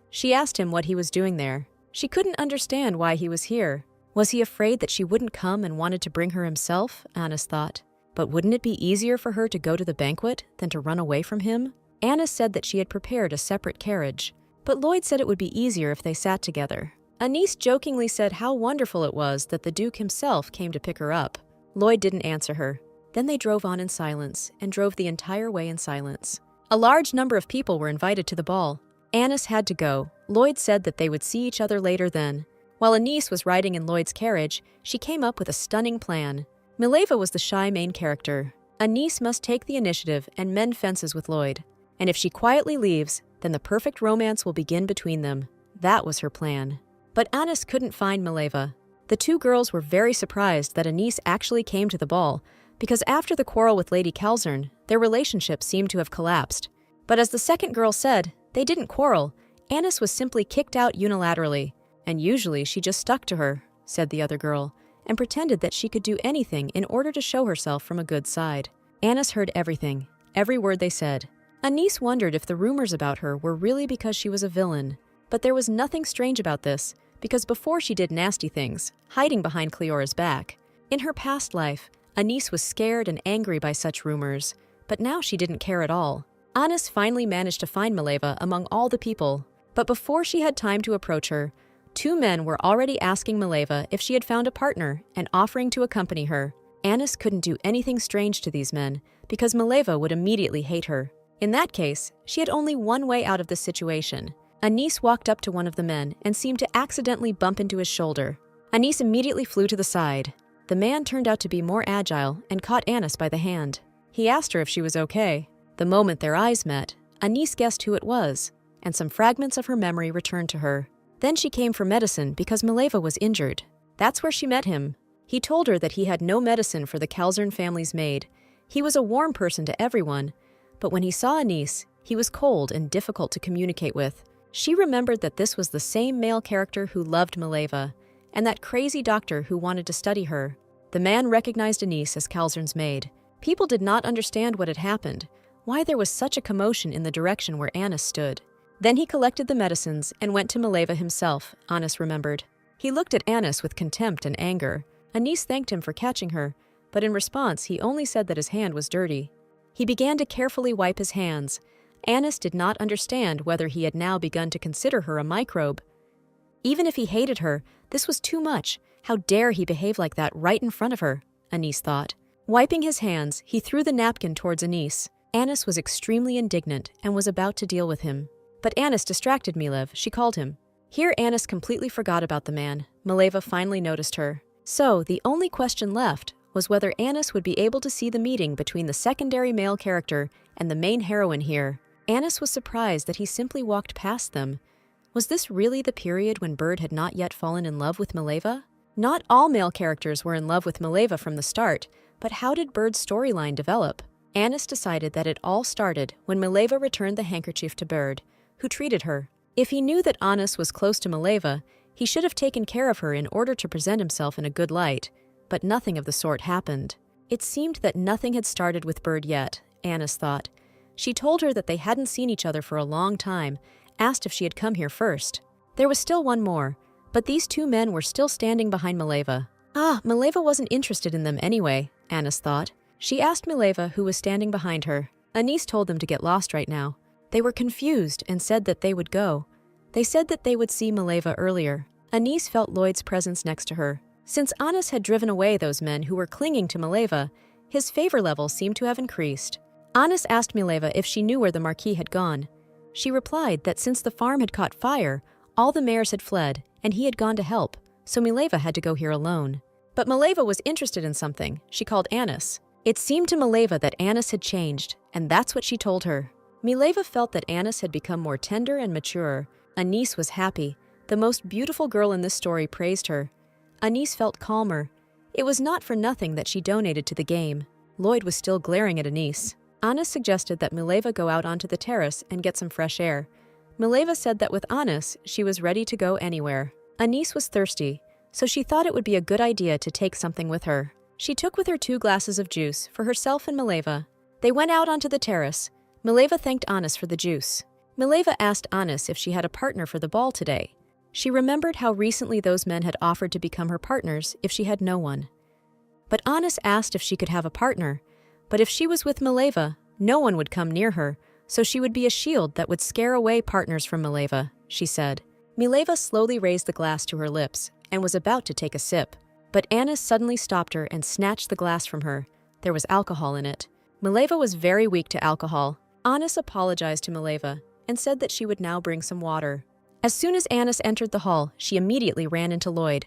She asked him what he was doing there. She couldn't understand why he was here. Was he afraid that she wouldn't come and wanted to bring her himself? Anis thought. But wouldn't it be easier for her to go to the banquet than to run away from him? Anis said that she had prepared a separate carriage, but Lloyd said it would be easier if they sat together. Anis jokingly said how wonderful it was that the Duke himself came to pick her up. Lloyd didn't answer her. Then they drove on in silence and drove the entire way in silence. A large number of people were invited to the ball. Anis had to go. Lloyd said that they would see each other later then. While Anis was riding in Lloyd's carriage, she came up with a stunning plan. Mileva was the shy main character. Anis must take the initiative and mend fences with Lloyd. And if she quietly leaves, then the perfect romance will begin between them. That was her plan. But Anis couldn't find Mileva. The two girls were very surprised that Anis actually came to the ball, because after the quarrel with Lady Calzern, their relationship seemed to have collapsed. But as the second girl said, they didn't quarrel. Anis was simply kicked out unilaterally, and usually she just stuck to her, said the other girl, and pretended that she could do anything in order to show herself from a good side. Anis heard everything, every word they said. Anis wondered if the rumors about her were really because she was a villain. But there was nothing strange about this, because before she did nasty things, hiding behind Cleora's back. In her past life, Anis was scared and angry by such rumors, but now she didn't care at all. Anis finally managed to find Mileva among all the people, but before she had time to approach her, 2 men were already asking Mileva if she had found a partner and offering to accompany her. Anis couldn't do anything strange to these men, because Mileva would immediately hate her. In that case, she had only one way out of this situation. Anis walked up to one of the men and seemed to accidentally bump into his shoulder. Anis immediately flew to the side. The man turned out to be more agile and caught Anis by the hand. He asked her if she was okay. The moment their eyes met, Anis guessed who it was, and some fragments of her memory returned to her. Then she came for medicine because Mileva was injured. That's where she met him. He told her that he had no medicine for the Calzern family's maid. He was a warm person to everyone, but when he saw Anis, he was cold and difficult to communicate with. She remembered that this was the same male character who loved Mileva, and that crazy doctor who wanted to study her. The man recognized Anis as Calzern's maid. People did not understand what had happened, why there was such a commotion in the direction where Anis stood. Then he collected the medicines and went to Mileva himself, Anis remembered. He looked at Anis with contempt and anger. Anis thanked him for catching her, but in response he only said that his hand was dirty. He began to carefully wipe his hands. Anis did not understand whether he had now begun to consider her a microbe. Even if he hated her, this was too much. How dare he behave like that right in front of her, Anis thought. Wiping his hands, he threw the napkin towards Anis. Anis was extremely indignant and was about to deal with him. But Anis distracted Milev, she called him. Here Anis completely forgot about the man. Mileva finally noticed her. So, the only question left was whether Anis would be able to see the meeting between the secondary male character and the main heroine here. Anis was surprised that he simply walked past them. Was this really the period when Bird had not yet fallen in love with Mileva? Not all male characters were in love with Mileva from the start, but how did Bird's storyline develop? Anis decided that it all started when Mileva returned the handkerchief to Bird, who treated her. If he knew that Anis was close to Mileva, he should have taken care of her in order to present himself in a good light, but nothing of the sort happened. It seemed that nothing had started with Bird yet, Anis thought. She told her that they hadn't seen each other for a long time, asked if she had come here first. There was still one more, but these two men were still standing behind Mileva. Mileva wasn't interested in them anyway, Anis thought. She asked Mileva who was standing behind her. Anis told them to get lost right now. They were confused and said that they would go. They said that they would see Mileva earlier. Anis felt Lloyd's presence next to her. Since Anis had driven away those men who were clinging to Mileva, his favor level seemed to have increased. Anis asked Mileva if she knew where the Marquis had gone. She replied that since the farm had caught fire, all the mares had fled, and he had gone to help, so Mileva had to go here alone. But Mileva was interested in something. She called Anis. It seemed to Mileva that Anis had changed, and that's what she told her. Mileva felt that Anis had become more tender and mature. Anis was happy. The most beautiful girl in this story praised her. Anis felt calmer. It was not for nothing that she donated to the game. Lloyd was still glaring at Anis. Anis suggested that Mileva go out onto the terrace and get some fresh air. Mileva said that with Anis, she was ready to go anywhere. Anis was thirsty, so she thought it would be a good idea to take something with her. She took with her 2 glasses of juice for herself and Mileva. They went out onto the terrace. Mileva thanked Anis for the juice. Mileva asked Anis if she had a partner for the ball today. She remembered how recently those men had offered to become her partners if she had no one. But Anis asked if she could have a partner, but if she was with Mileva, no one would come near her, so she would be a shield that would scare away partners from Mileva, she said. Mileva slowly raised the glass to her lips and was about to take a sip, but Anis suddenly stopped her and snatched the glass from her. There was alcohol in it. Mileva was very weak to alcohol. Anis apologized to Mileva and said that she would now bring some water. As soon as Anis entered the hall, she immediately ran into Lloyd.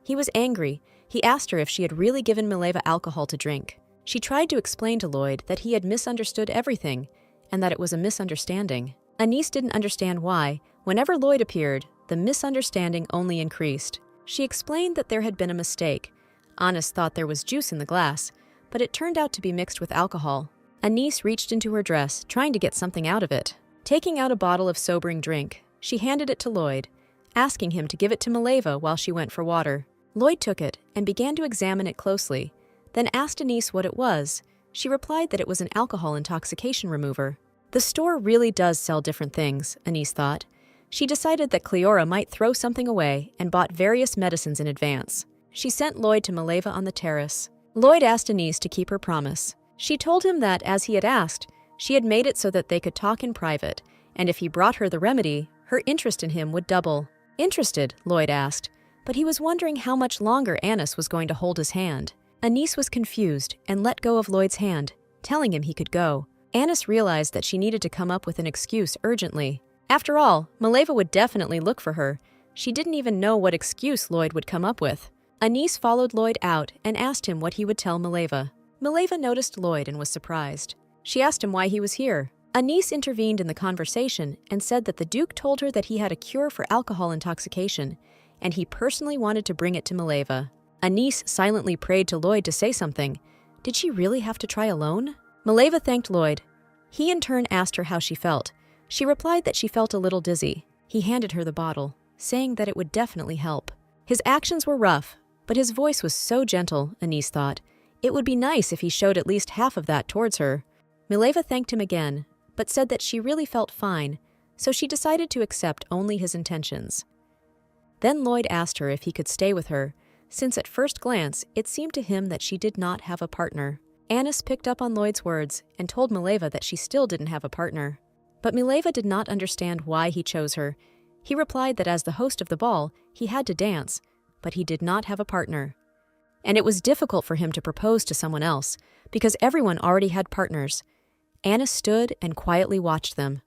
He was angry. He asked her if she had really given Mileva alcohol to drink. She tried to explain to Lloyd that he had misunderstood everything and that it was a misunderstanding. Anis didn't understand why. Whenever Lloyd appeared, the misunderstanding only increased. She explained that there had been a mistake. Anis thought there was juice in the glass, but it turned out to be mixed with alcohol. Anis reached into her dress, trying to get something out of it. Taking out a bottle of sobering drink, she handed it to Lloyd, asking him to give it to Mileva while she went for water. Lloyd took it and began to examine it closely, then asked Anis what it was. She replied that it was an alcohol intoxication remover. The store really does sell different things, Anis thought. She decided that Cleora might throw something away and bought various medicines in advance. She sent Lloyd to Mileva on the terrace. Lloyd asked Anis to keep her promise. She told him that, as he had asked, she had made it so that they could talk in private, and if he brought her the remedy, her interest in him would double. Interested, Lloyd asked, but he was wondering how much longer Anis was going to hold his hand. Anis was confused and let go of Lloyd's hand, telling him he could go. Anis realized that she needed to come up with an excuse urgently. After all, Mileva would definitely look for her. She didn't even know what excuse Lloyd would come up with. Anis followed Lloyd out and asked him what he would tell Mileva. Mileva noticed Lloyd and was surprised. She asked him why he was here. Anis intervened in the conversation and said that the Duke told her that he had a cure for alcohol intoxication, and he personally wanted to bring it to Mileva. Anis silently prayed to Lloyd to say something. Did she really have to try alone? Mileva thanked Lloyd. He in turn asked her how she felt. She replied that she felt a little dizzy. He handed her the bottle, saying that it would definitely help. His actions were rough, but his voice was so gentle, Anis thought. It would be nice if he showed at least half of that towards her. Mileva thanked him again, but said that she really felt fine, so she decided to accept only his intentions. Then Lloyd asked her if he could stay with her, since at first glance it seemed to him that she did not have a partner. Anis picked up on Lloyd's words and told Mileva that she still didn't have a partner. But Mileva did not understand why he chose her. He replied that as the host of the ball, he had to dance, but he did not have a partner. And it was difficult for him to propose to someone else, because everyone already had partners. Anis stood and quietly watched them.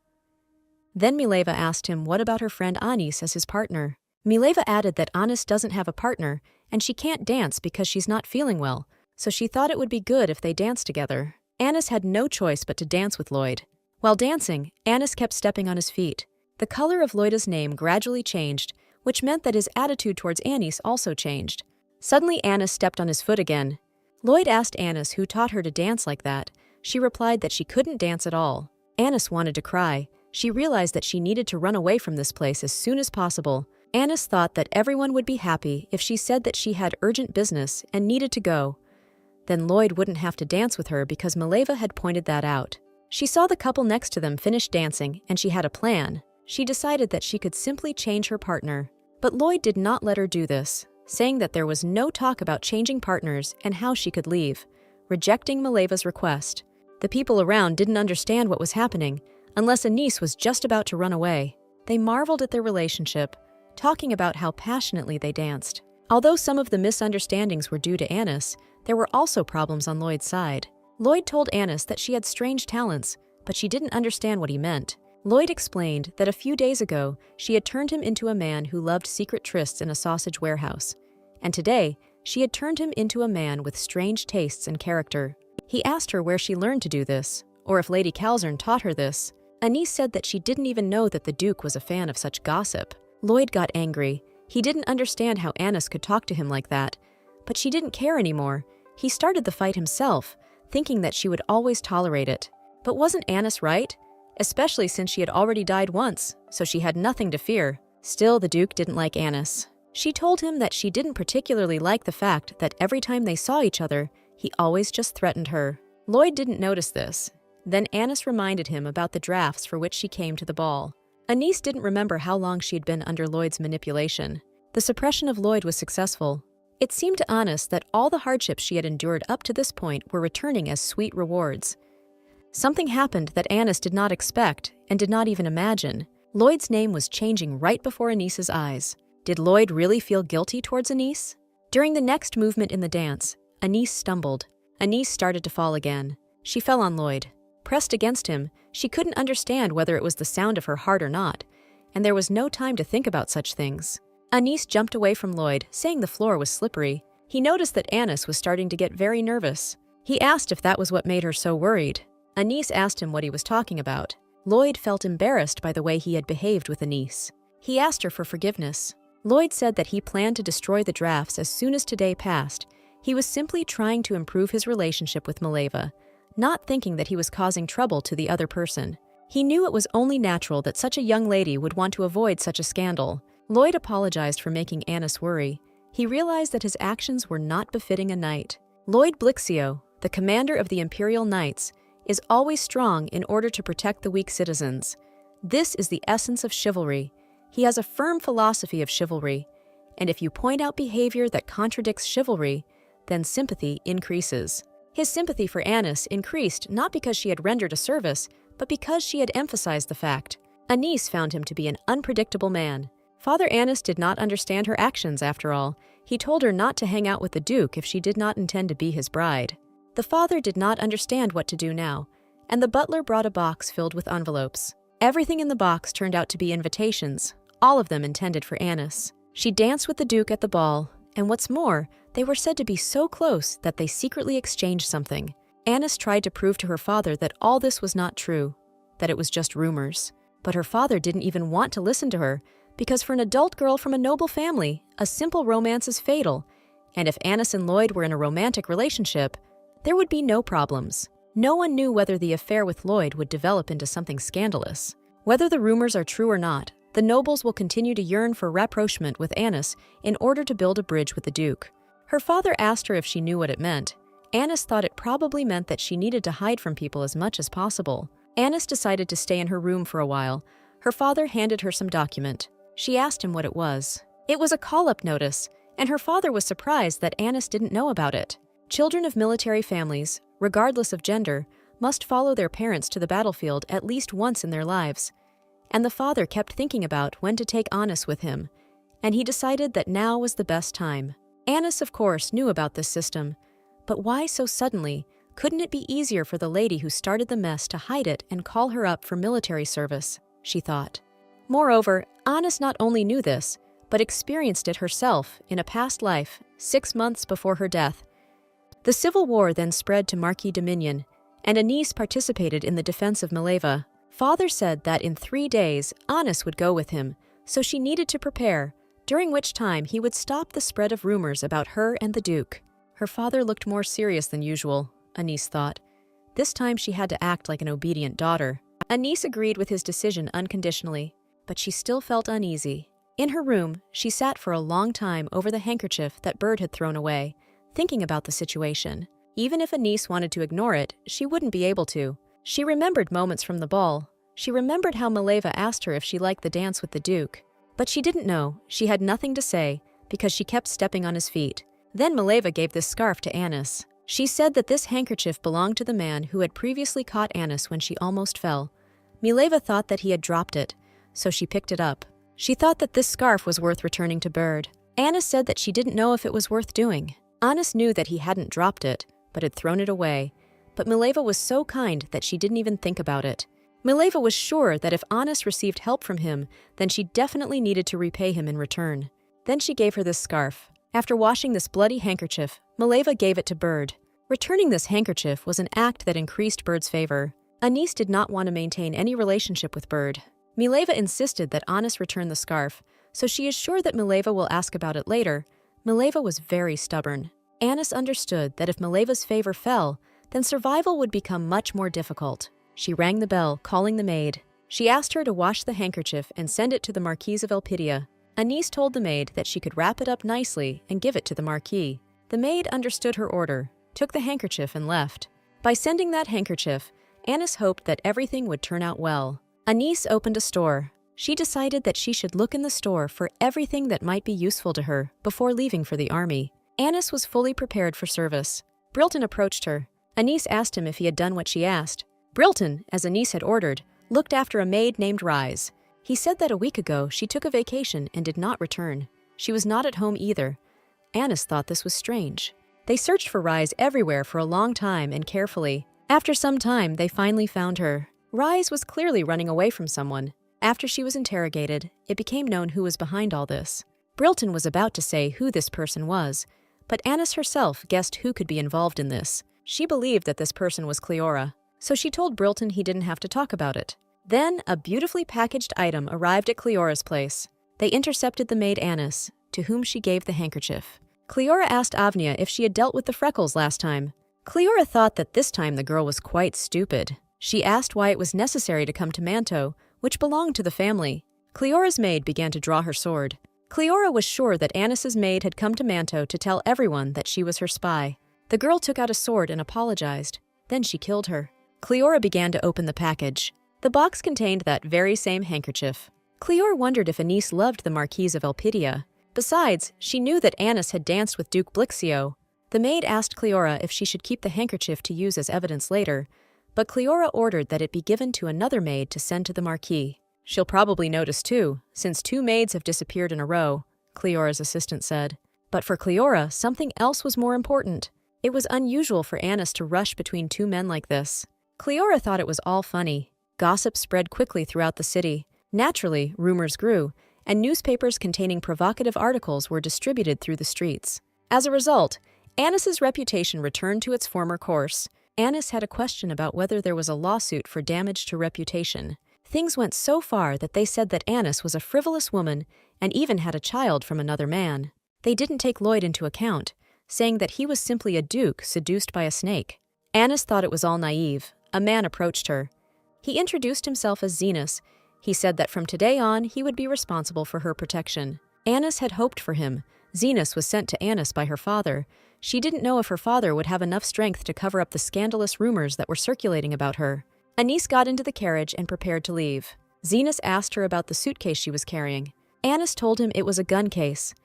Then Mileva asked him what about her friend Anis as his partner. Mileva added that Anis doesn't have a partner, and she can't dance because she's not feeling well, so she thought it would be good if they danced together. Anis had no choice but to dance with Lloyd. While dancing, Anis kept stepping on his feet. The color of Lloyd's name gradually changed, which meant that his attitude towards Anis also changed. Suddenly Anis stepped on his foot again. Lloyd asked Anis who taught her to dance like that. She replied that she couldn't dance at all. Anis wanted to cry. She realized that she needed to run away from this place as soon as possible. Anis thought that everyone would be happy if she said that she had urgent business and needed to go. Then Lloyd wouldn't have to dance with her because Mileva had pointed that out. She saw the couple next to them finish dancing, and she had a plan. She decided that she could simply change her partner. But Lloyd did not let her do this, saying that there was no talk about changing partners and how she could leave, rejecting Mileva's request. The people around didn't understand what was happening, unless Anis was just about to run away. They marveled at their relationship, talking about how passionately they danced. Although some of the misunderstandings were due to Anis, there were also problems on Lloyd's side. Lloyd told Anis that she had strange talents, but she didn't understand what he meant. Lloyd explained that a few days ago, she had turned him into a man who loved secret trysts in a sausage warehouse. And today, she had turned him into a man with strange tastes and character. He asked her where she learned to do this, or if Lady Calzern taught her this. Anis said that she didn't even know that the Duke was a fan of such gossip. Lloyd got angry. He didn't understand how Anis could talk to him like that. But she didn't care anymore. He started the fight himself, thinking that she would always tolerate it. But wasn't Anis right? Especially since she had already died once, so she had nothing to fear. Still, the Duke didn't like Anis. She told him that she didn't particularly like the fact that every time they saw each other, he always just threatened her. Lloyd didn't notice this. Then Anis reminded him about the drafts for which she came to the ball. Anis didn't remember how long she had been under Lloyd's manipulation. The suppression of Lloyd was successful. It seemed to Anis that all the hardships she had endured up to this point were returning as sweet rewards. Something happened that Anis did not expect and did not even imagine. Lloyd's name was changing right before Anis's eyes. Did Lloyd really feel guilty towards Anis? During the next movement in the dance, Anis stumbled. Anis started to fall again. She fell on Lloyd. Pressed against him, she couldn't understand whether it was the sound of her heart or not, and there was no time to think about such things. Anis jumped away from Lloyd, saying the floor was slippery. He noticed that Anis was starting to get very nervous. He asked if that was what made her so worried. Anis asked him what he was talking about. Lloyd felt embarrassed by the way he had behaved with Anis. He asked her for forgiveness. Lloyd said that he planned to destroy the drafts as soon as today passed. He was simply trying to improve his relationship with Mileva, not thinking that he was causing trouble to the other person. He knew it was only natural that such a young lady would want to avoid such a scandal. Lloyd apologized for making Anis worry. He realized that his actions were not befitting a knight. Lloyd Blixio, the commander of the Imperial Knights, is always strong in order to protect the weak citizens. This is the essence of chivalry. He has a firm philosophy of chivalry, and if you point out behavior that contradicts chivalry, then sympathy increases. His sympathy for Anis increased not because she had rendered a service, but because she had emphasized the fact. Anis found him to be an unpredictable man. Father Anis did not understand her actions after all. He told her not to hang out with the Duke if she did not intend to be his bride. The father did not understand what to do now, and the butler brought a box filled with envelopes. Everything in the box turned out to be invitations, all of them intended for Anis. She danced with the Duke at the ball, and what's more, they were said to be so close that they secretly exchanged something. Anis tried to prove to her father that all this was not true, that it was just rumors. But her father didn't even want to listen to her, because for an adult girl from a noble family, a simple romance is fatal, and if Anis and Lloyd were in a romantic relationship, there would be no problems. No one knew whether the affair with Lloyd would develop into something scandalous. Whether the rumors are true or not, the nobles will continue to yearn for rapprochement with Anis in order to build a bridge with the Duke. Her father asked her if she knew what it meant. Anis thought it probably meant that she needed to hide from people as much as possible. Anis decided to stay in her room for a while. Her father handed her some document. She asked him what it was. It was a call-up notice, and her father was surprised that Anis didn't know about it. Children of military families, regardless of gender, must follow their parents to the battlefield at least once in their lives. and the father kept thinking about when to take Anis with him, and he decided that now was the best time. Anis, of course, knew about this system, but why so suddenly? Couldn't it be easier for the lady who started the mess to hide it and call her up for military service? She thought. Moreover, Anis not only knew this, but experienced it herself in a past life 6 months before her death. The civil war then spread to Marquis Dominion, and Anis participated in the defense of Mileva. Father said that in 3 days Anis would go with him, so she needed to prepare, during which time he would stop the spread of rumors about her and the Duke. Her father looked more serious than usual, Anis thought. This time she had to act like an obedient daughter. Anis agreed with his decision unconditionally, but she still felt uneasy. In her room, she sat for a long time over the handkerchief that Bird had thrown away, thinking about the situation. Even if Anis wanted to ignore it, she wouldn't be able to. She remembered moments from the ball. She remembered how Mileva asked her if she liked the dance with the Duke. But she didn't know. She had nothing to say, because she kept stepping on his feet. Then Mileva gave this scarf to Anis. She said that this handkerchief belonged to the man who had previously caught Anis when she almost fell. Mileva thought that he had dropped it, so she picked it up. She thought that this scarf was worth returning to Bird. Anis said that she didn't know if it was worth doing. Anis knew that he hadn't dropped it, but had thrown it away. But Mileva was so kind that she didn't even think about it. Mileva was sure that if Anis received help from him, then she definitely needed to repay him in return. Then she gave her this scarf. After washing this bloody handkerchief, Mileva gave it to Bird. Returning this handkerchief was an act that increased Bird's favor. Anis did not want to maintain any relationship with Bird. Mileva insisted that Anis return the scarf, so she is sure that Mileva will ask about it later. Mileva was very stubborn. Anis understood that if Mileva's favor fell, then survival would become much more difficult. She rang the bell, calling the maid. She asked her to wash the handkerchief and send it to the Marquise of Elpidia. Anis told the maid that she could wrap it up nicely and give it to the Marquis. The maid understood her order, took the handkerchief and left. By sending that handkerchief, Anis hoped that everything would turn out well. Anis opened a store. She decided that she should look in the store for everything that might be useful to her before leaving for the army. Anis was fully prepared for service. Brilton approached her. Anis asked him if he had done what she asked. Brilton, as Anis had ordered, looked after a maid named Rise. He said that a week ago she took a vacation and did not return. She was not at home either. Anis thought this was strange. They searched for Rise everywhere for a long time and carefully. After some time, they finally found her. Rise was clearly running away from someone. After she was interrogated, it became known who was behind all this. Brilton was about to say who this person was, but Anis herself guessed who could be involved in this. She believed that this person was Cleora, so she told Brilton he didn't have to talk about it. Then, a beautifully packaged item arrived at Cleora's place. They intercepted the maid Anis, to whom she gave the handkerchief. Cleora asked Avnia if she had dealt with the freckles last time. Cleora thought that this time the girl was quite stupid. She asked why it was necessary to come to Manto, which belonged to the family. Cleora's maid began to draw her sword. Cleora was sure that Anis's maid had come to Manto to tell everyone that she was her spy. The girl took out a sword and apologized. Then she killed her. Cleora began to open the package. The box contained that very same handkerchief. Cleora wondered if Anis loved the Marquise of Elpidia. Besides, she knew that Anis had danced with Duke Blixio. The maid asked Cleora if she should keep the handkerchief to use as evidence later, but Cleora ordered that it be given to another maid to send to the Marquis. She'll probably notice too, since 2 maids have disappeared in a row, Cleora's assistant said. But for Cleora, something else was more important. It was unusual for Anis to rush between 2 men like this. Cleora thought it was all funny. Gossip spread quickly throughout the city. Naturally, rumors grew, and newspapers containing provocative articles were distributed through the streets. As a result, Anis's reputation returned to its former course. Anis had a question about whether there was a lawsuit for damage to reputation. Things went so far that they said that Anis was a frivolous woman and even had a child from another man. They didn't take Lloyd into account, saying that he was simply a duke seduced by a snake. Anis thought it was all naive. A man approached her. He introduced himself as Zenas. He said that from today on he would be responsible for her protection. Anis had hoped for him. Zenas was sent to Anis by her father. She didn't know if her father would have enough strength to cover up the scandalous rumors that were circulating about her. Anis got into the carriage and prepared to leave. Zenas asked her about the suitcase she was carrying. Anis told him it was a gun case.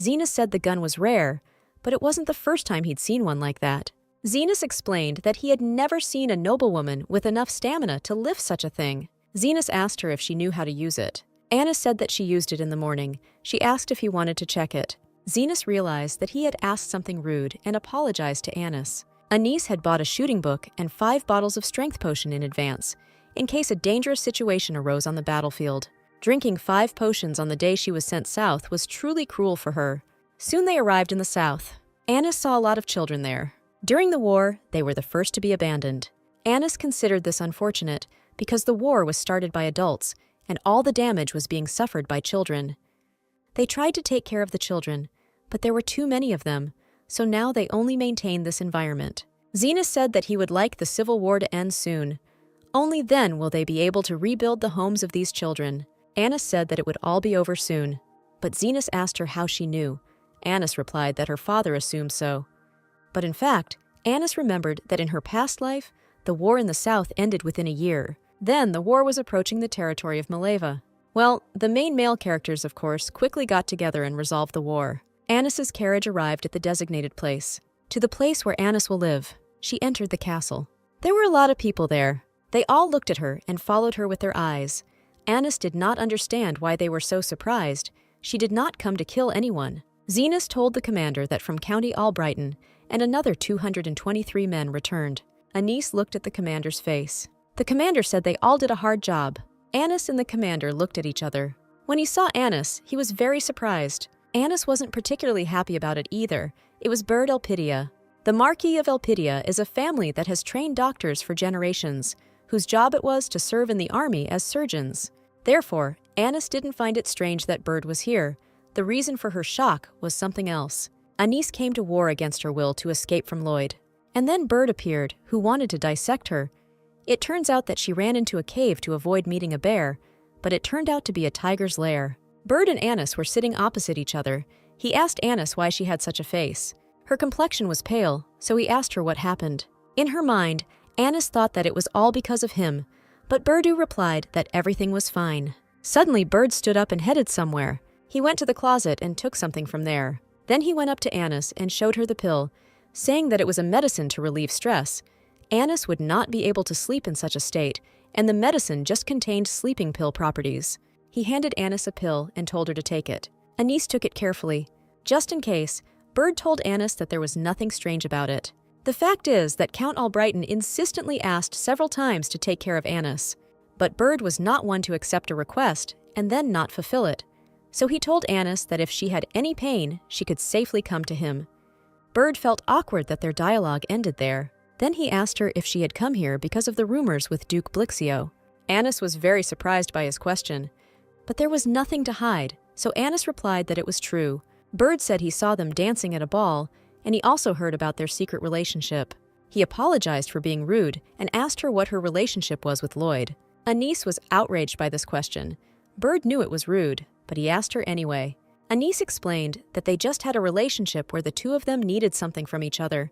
Zenas said the gun was rare, but it wasn't the first time he'd seen one like that. Zenas explained that he had never seen a noblewoman with enough stamina to lift such a thing. Zenas asked her if she knew how to use it. Anis said that she used it in the morning. She asked if he wanted to check it. Zenas realized that he had asked something rude and apologized to Anis. Anis had bought a shooting book and 5 bottles of strength potion in advance, in case a dangerous situation arose on the battlefield. Drinking 5 potions on the day she was sent south was truly cruel for her. Soon they arrived in the south. Anis saw a lot of children there. During the war, they were the first to be abandoned. Anis considered this unfortunate because the war was started by adults and all the damage was being suffered by children. They tried to take care of the children, but there were too many of them, so now they only maintained this environment. Zenas said that he would like the civil war to end soon. Only then will they be able to rebuild the homes of these children. Anis said that it would all be over soon, but Zenas asked her how she knew. Anis replied that her father assumed so. But in fact, Anis remembered that in her past life, the war in the south ended within a year. Then the war was approaching the territory of Maleva. Well, the main male characters, of course, quickly got together and resolved the war. Anis's carriage arrived at the designated place. To the place where Anis will live, she entered the castle. There were a lot of people there. They all looked at her and followed her with their eyes. Anis did not understand why they were so surprised. She did not come to kill anyone. Zenas told the commander that from County Albrighton, and another 223 men returned. Anis looked at the commander's face. The commander said they all did a hard job. Anis and the commander looked at each other. When he saw Anis, he was very surprised. Anis wasn't particularly happy about it either. It was Bird Elpidia. The Marquis of Elpidia is a family that has trained doctors for generations, whose job it was to serve in the army as surgeons. Therefore, Anis didn't find it strange that Bird was here. The reason for her shock was something else. Anis came to war against her will to escape from Lloyd. And then Bird appeared, who wanted to dissect her. It turns out that she ran into a cave to avoid meeting a bear, but it turned out to be a tiger's lair. Bird and Anis were sitting opposite each other. He asked Anis why she had such a face. Her complexion was pale, so he asked her what happened. In her mind, Anis thought that it was all because of him, but Birdu replied that everything was fine. Suddenly, Bird stood up and headed somewhere. He went to the closet and took something from there. Then he went up to Anis and showed her the pill, saying that it was a medicine to relieve stress. Anis would not be able to sleep in such a state, and the medicine just contained sleeping pill properties. He handed Anis a pill and told her to take it. Anis took it carefully. Just in case, Bird told Anis that there was nothing strange about it. The fact is that Count Albrighton insistently asked several times to take care of Anis, but Bird was not one to accept a request and then not fulfill it. So he told Anis that if she had any pain, she could safely come to him. Bird felt awkward that their dialogue ended there. Then he asked her if she had come here because of the rumors with Duke Blixio. Anis was very surprised by his question, but there was nothing to hide, so Anis replied that it was true. Bird said he saw them dancing at a ball, and he also heard about their secret relationship. He apologized for being rude and asked her what her relationship was with Lloyd. Anis was outraged by this question. Bird knew it was rude, but he asked her anyway. Anis explained that they just had a relationship where the two of them needed something from each other.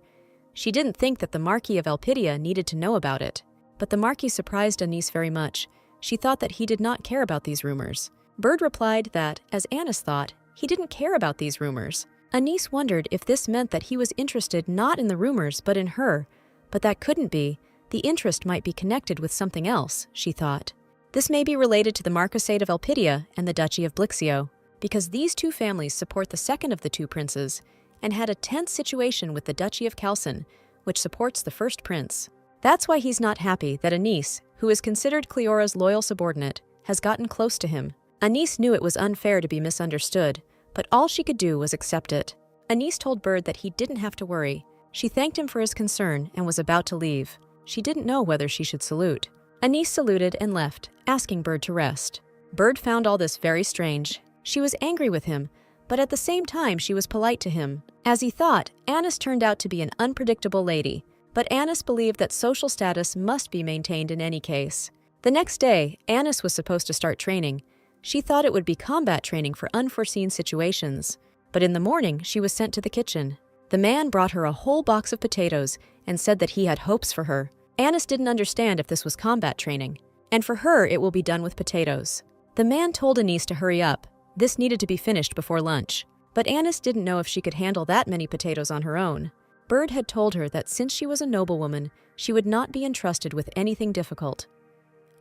She didn't think that the Marquis of Elpidia needed to know about it, but the Marquis surprised Anis very much. She thought that he did not care about these rumors. Bird replied that, as Anis thought, he didn't care about these rumors. Anis wondered if this meant that he was interested not in the rumors but in her, but that couldn't be. The interest might be connected with something else, she thought. This may be related to the Marquisate of Elpidia and the Duchy of Blixio, because these two families support the second of the two princes, and had a tense situation with the Duchy of Calcin, which supports the first prince. That's why he's not happy that Anis, who is considered Cleora's loyal subordinate, has gotten close to him. Anis knew it was unfair to be misunderstood, but all she could do was accept it. Anis told Bird that he didn't have to worry. She thanked him for his concern and was about to leave. She didn't know whether she should salute. Anis saluted and left, asking Bird to rest. Bird found all this very strange. She was angry with him, but at the same time she was polite to him. As he thought, Anis turned out to be an unpredictable lady, but Anis believed that social status must be maintained in any case. The next day, Anis was supposed to start training. She thought it would be combat training for unforeseen situations, but in the morning she was sent to the kitchen. The man brought her a whole box of potatoes and said that he had hopes for her. Anis didn't understand if this was combat training, and for her it will be done with potatoes. The man told Anis to hurry up. This needed to be finished before lunch, but Anis didn't know if she could handle that many potatoes on her own. Bird had told her that since she was a noblewoman, she would not be entrusted with anything difficult.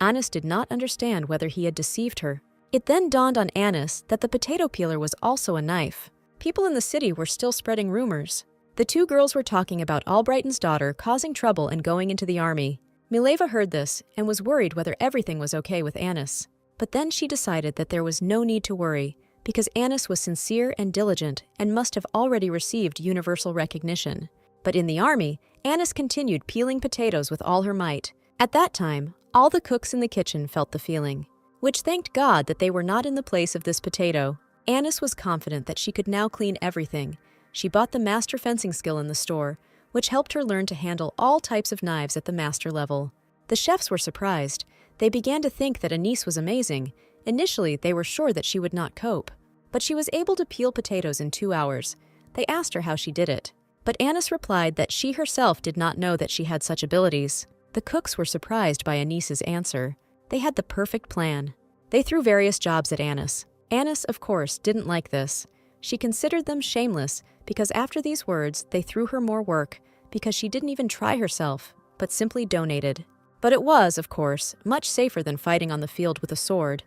Anis did not understand whether he had deceived her. It then dawned on Anis that the potato peeler was also a knife. People in the city were still spreading rumors. The two girls were talking about Albrighton's daughter causing trouble and going into the army. Mileva heard this and was worried whether everything was okay with Anis. But then she decided that there was no need to worry, because Anis was sincere and diligent and must have already received universal recognition. But in the army, Anis continued peeling potatoes with all her might. At that time, all the cooks in the kitchen felt the feeling, which thanked God that they were not in the place of this potato. Anis was confident that she could now clean everything. She bought the master fencing skill in the store, which helped her learn to handle all types of knives at the master level. The chefs were surprised. They began to think that Anis was amazing. Initially, they were sure that she would not cope. But she was able to peel potatoes in 2 hours. They asked her how she did it. But Anis replied that she herself did not know that she had such abilities. The cooks were surprised by Anis's answer. They had the perfect plan. They threw various jobs at Anis. Anis, of course, didn't like this. She considered them shameless because after these words, they threw her more work because she didn't even try herself, but simply donated. But it was, of course, much safer than fighting on the field with a sword.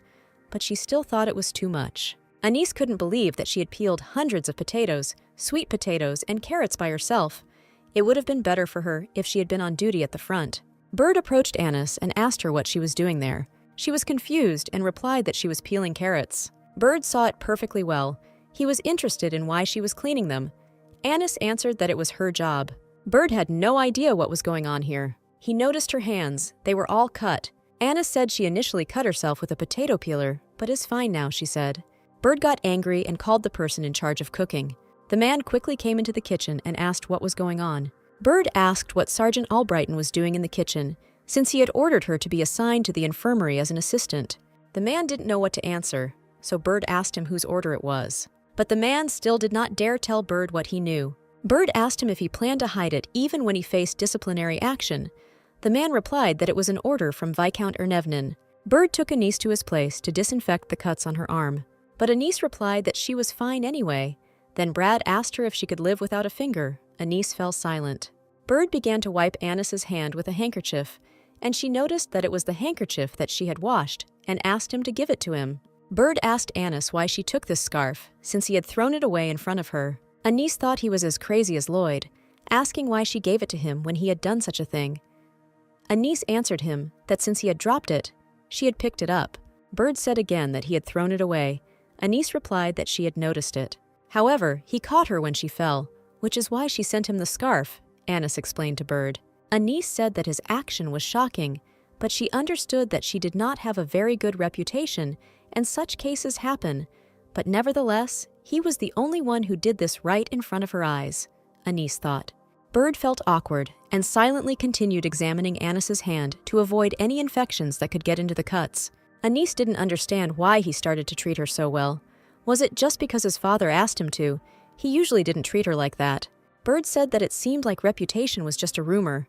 But she still thought it was too much. Anis couldn't believe that she had peeled hundreds of potatoes, sweet potatoes, and carrots by herself. It would have been better for her if she had been on duty at the front. Bird approached Anis and asked her what she was doing there. She was confused and replied that she was peeling carrots. Bird saw it perfectly well. He was interested in why she was cleaning them. Anis answered that it was her job. Bird had no idea what was going on here. He noticed her hands. They were all cut. Anis said she initially cut herself with a potato peeler, but is fine now, she said. Bird got angry and called the person in charge of cooking. The man quickly came into the kitchen and asked what was going on. Bird asked what Sergeant Albrighton was doing in the kitchen, since he had ordered her to be assigned to the infirmary as an assistant. The man didn't know what to answer, so Bird asked him whose order it was. But the man still did not dare tell Bird what he knew. Bird asked him if he planned to hide it even when he faced disciplinary action. The man replied that it was an order from Viscount Ernevnin. Bird took Anis to his place to disinfect the cuts on her arm. But Anis replied that she was fine anyway. Then Brad asked her if she could live without a finger. Anis fell silent. Bird began to wipe Anis's hand with a handkerchief, and she noticed that it was the handkerchief that she had washed, and asked him to give it to him. Bird asked Anis why she took this scarf, since he had thrown it away in front of her. Anis thought he was as crazy as Lloyd, asking why she gave it to him when he had done such a thing. Anis answered him that since he had dropped it, she had picked it up. Bird said again that he had thrown it away. Anis replied that she had noticed it. However, he caught her when she fell, which is why she sent him the scarf, Anis explained to Bird. Anis said that his action was shocking, but she understood that she did not have a very good reputation, and such cases happen. But nevertheless, he was the only one who did this right in front of her eyes, Anis thought. Bird felt awkward and silently continued examining Anis's hand to avoid any infections that could get into the cuts. Anis didn't understand why he started to treat her so well. Was it just because his father asked him to? He usually didn't treat her like that. Bird said that it seemed like reputation was just a rumor.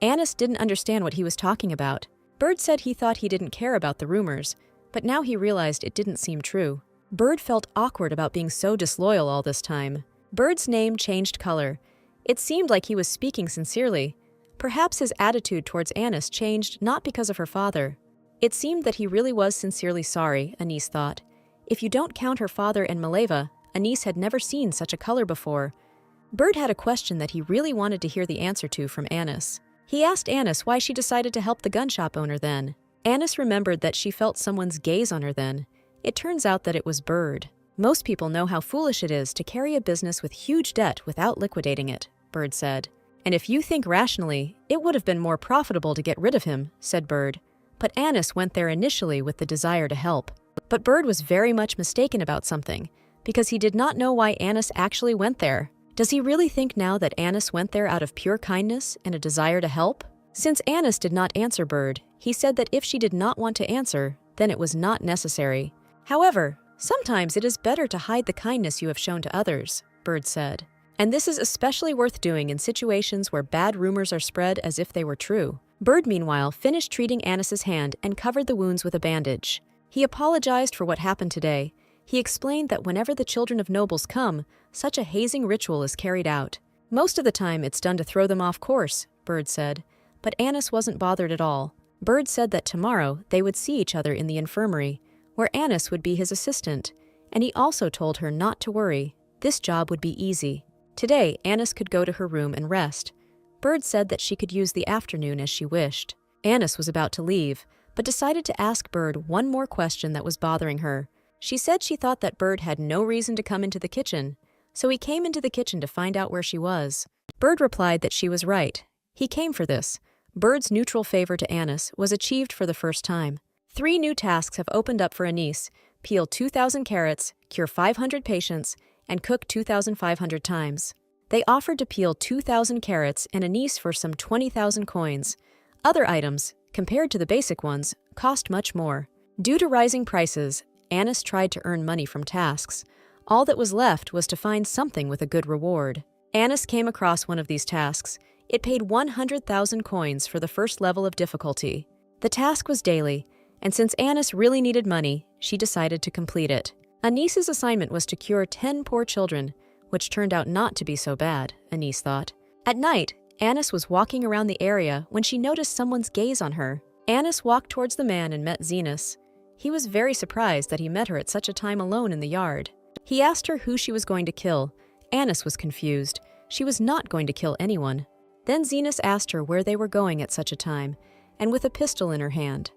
Anis didn't understand what he was talking about. Bird said he thought he didn't care about the rumors, but now he realized it didn't seem true. Bird felt awkward about being so disloyal all this time. Bird's name changed color. It seemed like he was speaking sincerely. Perhaps his attitude towards Anis changed not because of her father. It seemed that he really was sincerely sorry, Anis thought. If you don't count her father and Mileva, Anis had never seen such a color before. Bird had a question that he really wanted to hear the answer to from Anis. He asked Anis why she decided to help the gun shop owner then. Anis remembered that she felt someone's gaze on her then. It turns out that it was Bird. Most people know how foolish it is to carry a business with huge debt without liquidating it, Bird said. And if you think rationally, it would have been more profitable to get rid of him, said Bird. But Anis went there initially with the desire to help. But Bird was very much mistaken about something, because he did not know why Anis actually went there. Does he really think now that Anis went there out of pure kindness and a desire to help? Since Anis did not answer Bird, he said that if she did not want to answer, then it was not necessary. However, sometimes it is better to hide the kindness you have shown to others, Bird said. And this is especially worth doing in situations where bad rumors are spread as if they were true. Bird, meanwhile, finished treating Anis's hand and covered the wounds with a bandage. He apologized for what happened today. He explained that whenever the children of nobles come, such a hazing ritual is carried out. Most of the time it's done to throw them off course, Bird said, but Anis wasn't bothered at all. Bird said that tomorrow they would see each other in the infirmary, where Anis would be his assistant, and he also told her not to worry. This job would be easy. Today, Anis could go to her room and rest. Bird said that she could use the afternoon as she wished. Anis was about to leave, but decided to ask Bird one more question that was bothering her. She said she thought that Bird had no reason to come into the kitchen, so he came into the kitchen to find out where she was. Bird replied that she was right. He came for this. Bird's neutral favor to Anis was achieved for the first time. 3 new tasks have opened up for Anis: peel 2,000 carrots, cure 500 patients, and cook 2,500 times. They offered to peel 2,000 carrots and Anis for some 20,000 coins. Other items, compared to the basic ones, cost much more. Due to rising prices, Anis tried to earn money from tasks. All that was left was to find something with a good reward. Anis came across one of these tasks. It paid 100,000 coins for the first level of difficulty. The task was daily, and since Anis really needed money, she decided to complete it. Anis's assignment was to cure 10 poor children, which turned out not to be so bad, Anis thought. At night, Anis was walking around the area when she noticed someone's gaze on her. Anis walked towards the man and met Zenas. He was very surprised that he met her at such a time alone in the yard. He asked her who she was going to kill. Anis was confused. She was not going to kill anyone. Then Zenas asked her where they were going at such a time, and with a pistol in her hand.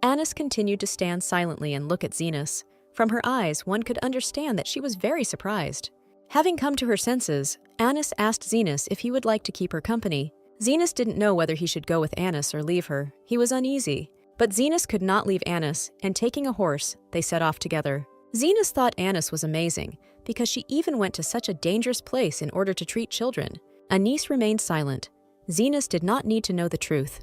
Anis continued to stand silently and look at Zenas. From her eyes, one could understand that she was very surprised. Having come to her senses, Anis asked Zenas if he would like to keep her company. Zenas didn't know whether he should go with Anis or leave her. He was uneasy. But Zenas could not leave Anis, and taking a horse, they set off together. Zenas thought Anis was amazing, because she even went to such a dangerous place in order to treat children. Anis remained silent. Zenas did not need to know the truth.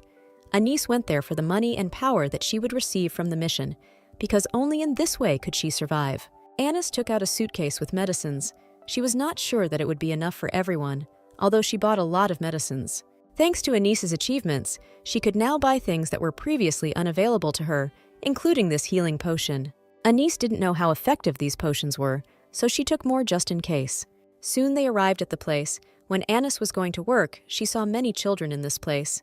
Anis went there for the money and power that she would receive from the mission, because only in this way could she survive. Anis took out a suitcase with medicines. She was not sure that it would be enough for everyone, although she bought a lot of medicines. Thanks to Anis's achievements, she could now buy things that were previously unavailable to her, including this healing potion. Anis didn't know how effective these potions were, so she took more just in case. Soon they arrived at the place. When Anis was going to work, she saw many children in this place.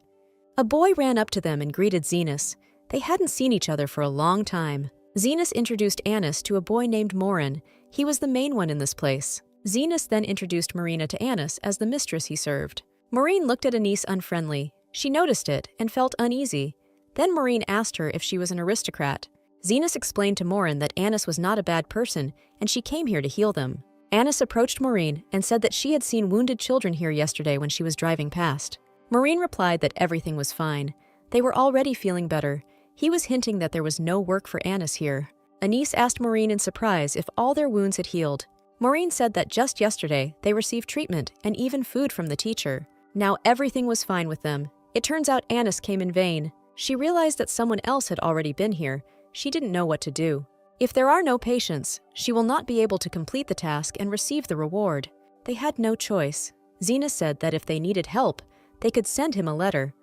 A boy ran up to them and greeted Zenas. They hadn't seen each other for a long time. Zenas introduced Anis to a boy named Morin. He was the main one in this place. Zenas then introduced Marina to Anis as the mistress he served. Maureen looked at Anis unfriendly. She noticed it and felt uneasy. Then Maureen asked her if she was an aristocrat. Zenas explained to Morin that Anis was not a bad person and she came here to heal them. Anis approached Maureen and said that she had seen wounded children here yesterday when she was driving past. Maureen replied that everything was fine. They were already feeling better. He was hinting that there was no work for Anis here. Anis asked Maureen in surprise if all their wounds had healed. Maureen said that just yesterday they received treatment and even food from the teacher. Now everything was fine with them. It turns out Anis came in vain. She realized that someone else had already been here. She didn't know what to do. If there are no patients, she will not be able to complete the task and receive the reward. They had no choice. Zenas said that if they needed help, they could send him a letter.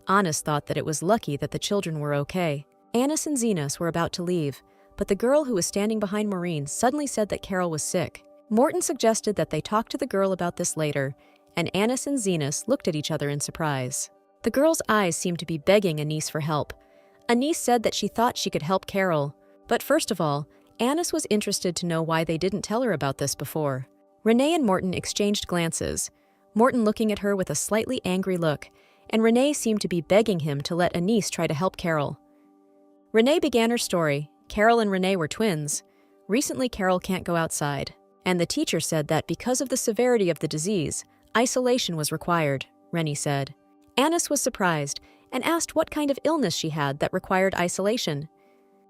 Anis thought that it was lucky that the children were okay. Anis and Zenas were about to leave, but the girl who was standing behind Maureen suddenly said that Carol was sick. Morton suggested that they talk to the girl about this later, and Anis and Zenas looked at each other in surprise. The girl's eyes seemed to be begging Anis for help. Anis said that she thought she could help Carol. But first of all, Anis was interested to know why they didn't tell her about this before. Renee and Morton exchanged glances, Morton looking at her with a slightly angry look, and Renee seemed to be begging him to let Anis try to help Carol. Renee began her story. Carol and Renee were twins. Recently, Carol can't go outside, and the teacher said that because of the severity of the disease, isolation was required, Renee said. Anis was surprised and asked what kind of illness she had that required isolation.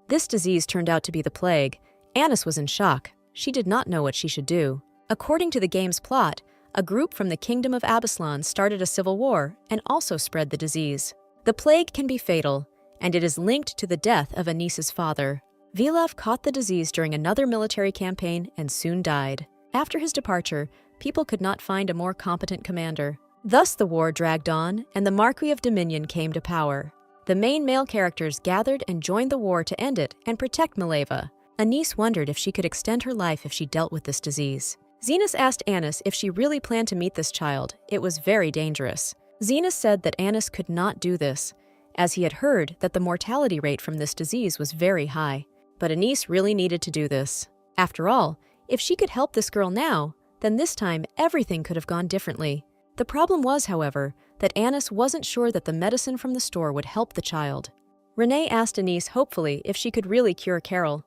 This disease turned out to be the plague. Anis was in shock. She did not know what she should do. According to the game's plot, a group from the kingdom of Abaslan started a civil war and also spread the disease. The plague can be fatal, and it is linked to the death of Anis's father. Vilov caught the disease during another military campaign and soon died. After his departure, people could not find a more competent commander. Thus the war dragged on, and the Marquis of Dominion came to power. The main male characters gathered and joined the war to end it and protect Mileva. Anis wondered if she could extend her life if she dealt with this disease. Zenas asked Anis if she really planned to meet this child. It was very dangerous. Zenas said that Anis could not do this. as he had heard that the mortality rate from this disease was very high. But Anis really needed to do this. After all, if she could help this girl now, then this time everything could have gone differently. The problem was, however, that Anis wasn't sure that the medicine from the store would help the child. Renee asked Anis hopefully if she could really cure Carol.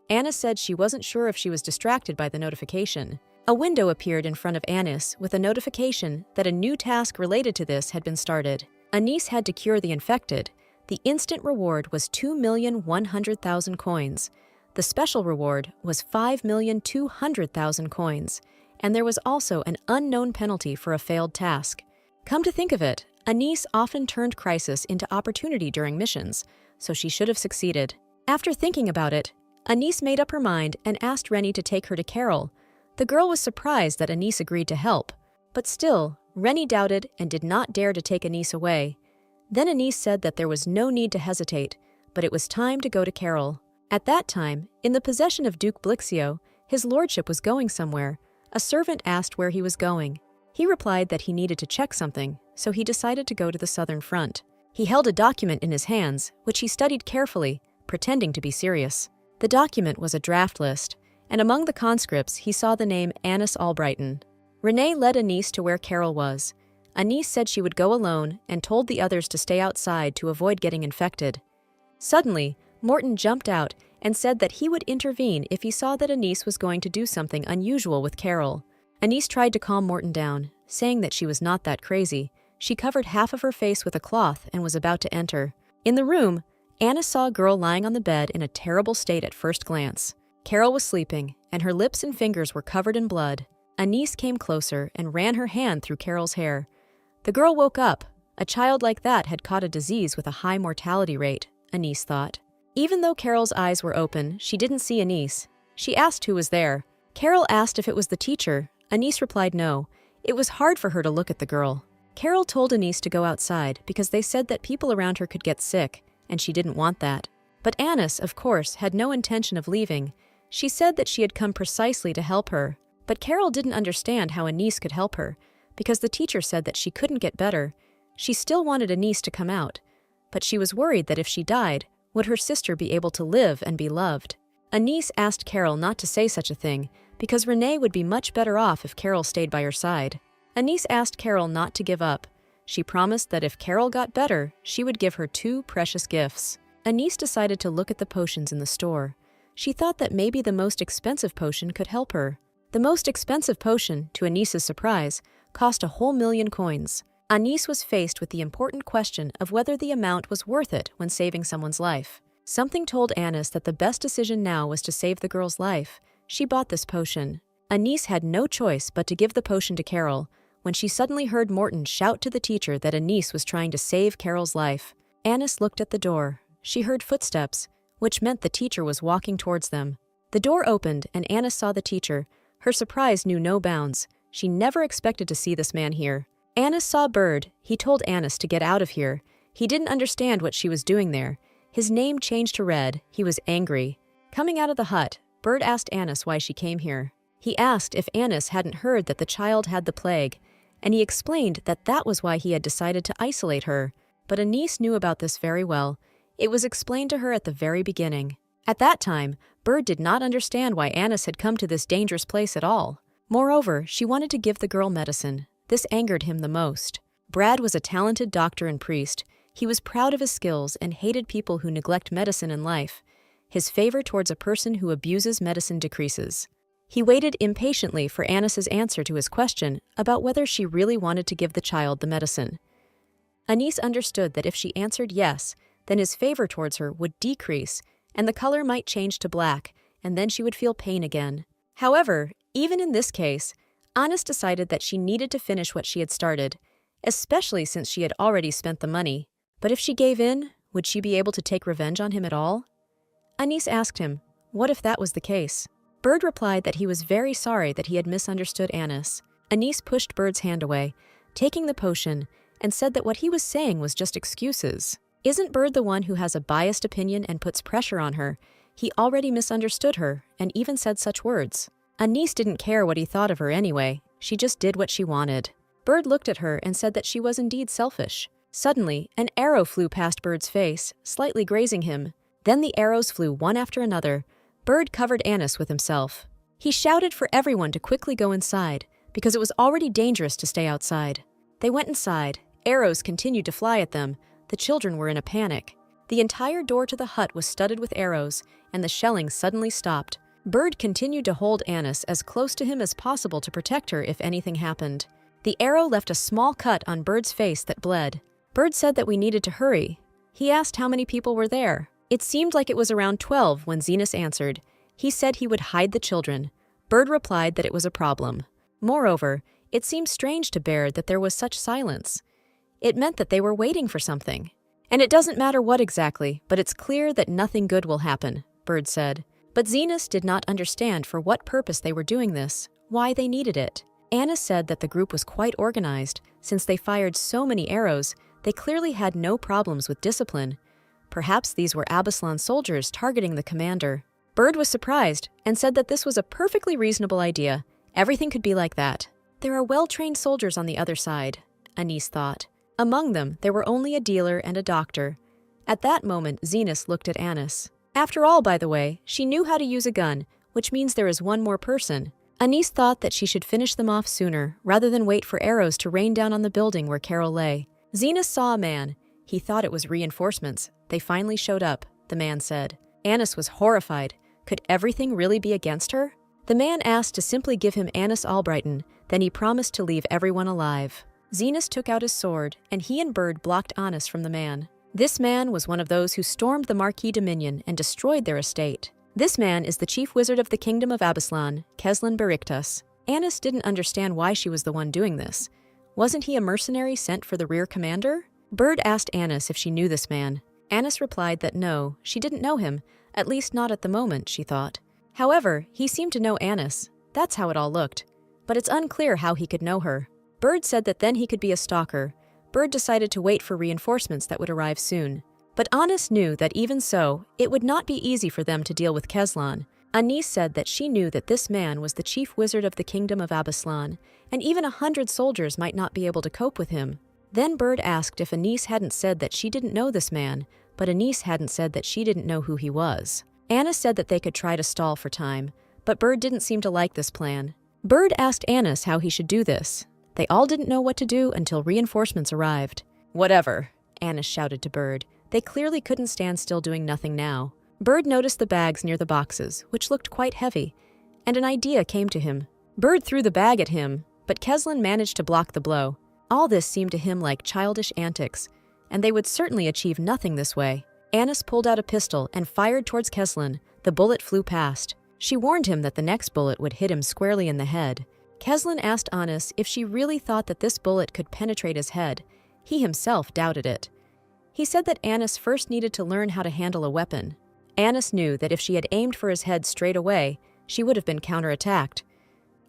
Anis said she wasn't sure if she was distracted by the notification. A window appeared in front of Anis with a notification that a new task related to this had been started. Anis had to cure the infected. The instant reward was 2,100,000 coins. The special reward was 5,200,000 coins. And there was also an unknown penalty for a failed task. Come to think of it, Anis often turned crisis into opportunity during missions, so she should have succeeded. After thinking about it, Anis made up her mind and asked Rennie to take her to Carol. The girl was surprised that Anis agreed to help, but still, Rennie doubted and did not dare to take Anis away. Then Anis said that there was no need to hesitate, but it was time to go to Carol. At that time, in the possession of Duke Blixio, his lordship was going somewhere. A servant asked where he was going. He replied that he needed to check something, so he decided to go to the southern front. He held a document in his hands, which he studied carefully, pretending to be serious. The document was a draft list, and among the conscripts he saw the name Anis Albrighton. Renee led Anis to where Carol was. Anis said she would go alone and told the others to stay outside to avoid getting infected. Suddenly, Morton jumped out and said that he would intervene if he saw that Anis was going to do something unusual with Carol. Anis tried to calm Morton down, saying that she was not that crazy. She covered half of her face with a cloth and was about to enter. In the room, Anis saw a girl lying on the bed in a terrible state at first glance. Carol was sleeping, and her lips and fingers were covered in blood. Anis came closer and ran her hand through Carol's hair. The girl woke up. A child like that had caught a disease with a high mortality rate, Anis thought. Even though Carol's eyes were open, she didn't see Anis. She asked who was there. Carol asked if it was the teacher. Anis replied no. It was hard for her to look at the girl. Carol told Anis to go outside because they said that people around her could get sick, and she didn't want that. But Anis, of course, had no intention of leaving. She said that she had come precisely to help her. But Carol didn't understand how Anis could help her, because the teacher said that she couldn't get better. She still wanted Anis to come out, but she was worried that if she died, would her sister be able to live and be loved? Anis asked Carol not to say such a thing, because Renee would be much better off if Carol stayed by her side. Anis asked Carol not to give up. She promised that if Carol got better, she would give her 2 precious gifts. Anis decided to look at the potions in the store. She thought that maybe the most expensive potion could help her. The most expensive potion, to Anis's surprise, cost 1,000,000 coins. Anis was faced with the important question of whether the amount was worth it when saving someone's life. Something told Anis that the best decision now was to save the girl's life. She bought this potion. Anis had no choice but to give the potion to Carol, when she suddenly heard Morton shout to the teacher that Anis was trying to save Carol's life. Anis looked at the door. She heard footsteps, which meant the teacher was walking towards them. The door opened and Anis saw the teacher. Her surprise knew no bounds. She never expected to see this man here. Anis saw Bird. He told Anis to get out of here. He didn't understand what she was doing there. His name changed to Red. He was angry. Coming out of the hut, Bird asked Anis why she came here. He asked if Anis hadn't heard that the child had the plague, and he explained that that was why he had decided to isolate her. But Anis knew about this very well. It was explained to her at the very beginning. At that time, Bird did not understand why Anis had come to this dangerous place at all. Moreover, she wanted to give the girl medicine. This angered him the most. Brad was a talented doctor and priest. He was proud of his skills and hated people who neglect medicine in life. His favor towards a person who abuses medicine decreases. He waited impatiently for Anis's answer to his question about whether she really wanted to give the child the medicine. Anis understood that if she answered yes, then his favor towards her would decrease, and the color might change to black, and then she would feel pain again. However, even in this case, Anis decided that she needed to finish what she had started, especially since she had already spent the money. But if she gave in, would she be able to take revenge on him at all? Anis asked him, what if that was the case? Bird replied that he was very sorry that he had misunderstood Anis. Anis pushed Bird's hand away, taking the potion, and said that what he was saying was just excuses. Isn't Bird the one who has a biased opinion and puts pressure on her? He already misunderstood her, and even said such words. Anis didn't care what he thought of her anyway. She just did what she wanted. Bird looked at her and said that she was indeed selfish. Suddenly, an arrow flew past Bird's face, slightly grazing him. Then the arrows flew one after another. Bird covered Anis with himself. He shouted for everyone to quickly go inside, because it was already dangerous to stay outside. They went inside. Arrows continued to fly at them. The children were in a panic. The entire door to the hut was studded with arrows, and the shelling suddenly stopped. Bird continued to hold Anis as close to him as possible to protect her if anything happened. The arrow left a small cut on Bird's face that bled. Bird said that we needed to hurry. He asked how many people were there. It seemed like it was around 12 when Zenas answered. He said he would hide the children. Bird replied that it was a problem. Moreover, it seemed strange to Baird that there was such silence. It meant that they were waiting for something. And it doesn't matter what exactly, but it's clear that nothing good will happen, Bird said. But Zenas did not understand for what purpose they were doing this, why they needed it. Anis said that the group was quite organized. Since they fired so many arrows, they clearly had no problems with discipline. Perhaps these were Abaslan soldiers targeting the commander. Bird was surprised and said that this was a perfectly reasonable idea. Everything could be like that. There are well-trained soldiers on the other side, Anis thought. Among them, there were only a dealer and a doctor. At that moment, Zenas looked at Anis. After all, by the way, she knew how to use a gun, which means there is one more person. Anis thought that she should finish them off sooner, rather than wait for arrows to rain down on the building where Carol lay. Zenas saw a man. He thought it was reinforcements. They finally showed up, the man said. Anis was horrified. Could everything really be against her? The man asked to simply give him Anis Albrighton, then he promised to leave everyone alive. Zenas took out his sword, and he and Bird blocked Anis from the man. This man was one of those who stormed the Marquis Dominion and destroyed their estate. This man is the chief wizard of the Kingdom of Abaslan, Keslan Beriktas. Anis didn't understand why she was the one doing this. Wasn't he a mercenary sent for the rear commander? Bird asked Anis if she knew this man. Anis replied that no, she didn't know him, at least not at the moment, she thought. However, he seemed to know Anis. That's how it all looked. But it's unclear how he could know her. Bird said that then he could be a stalker. Bird decided to wait for reinforcements that would arrive soon. But Anis knew that even so, it would not be easy for them to deal with Keslan. Anis said that she knew that this man was the chief wizard of the Kingdom of Abaslan, and even 100 soldiers might not be able to cope with him. Then Bird asked if Anis hadn't said that she didn't know this man, but Anis hadn't said that she didn't know who he was. Anis said that they could try to stall for time, but Bird didn't seem to like this plan. Bird asked Anis how he should do this. They all didn't know what to do until reinforcements arrived. Whatever, Anis shouted to Bird. They clearly couldn't stand still doing nothing now. Bird noticed the bags near the boxes, which looked quite heavy, and an idea came to him. Bird threw the bag at him, but Keslan managed to block the blow. All this seemed to him like childish antics, and they would certainly achieve nothing this way. Anis pulled out a pistol and fired towards Keslan. The bullet flew past. She warned him that the next bullet would hit him squarely in the head. Keslan asked Anis if she really thought that this bullet could penetrate his head. He himself doubted it. He said that Anis first needed to learn how to handle a weapon. Anis knew that if she had aimed for his head straight away, she would have been counterattacked.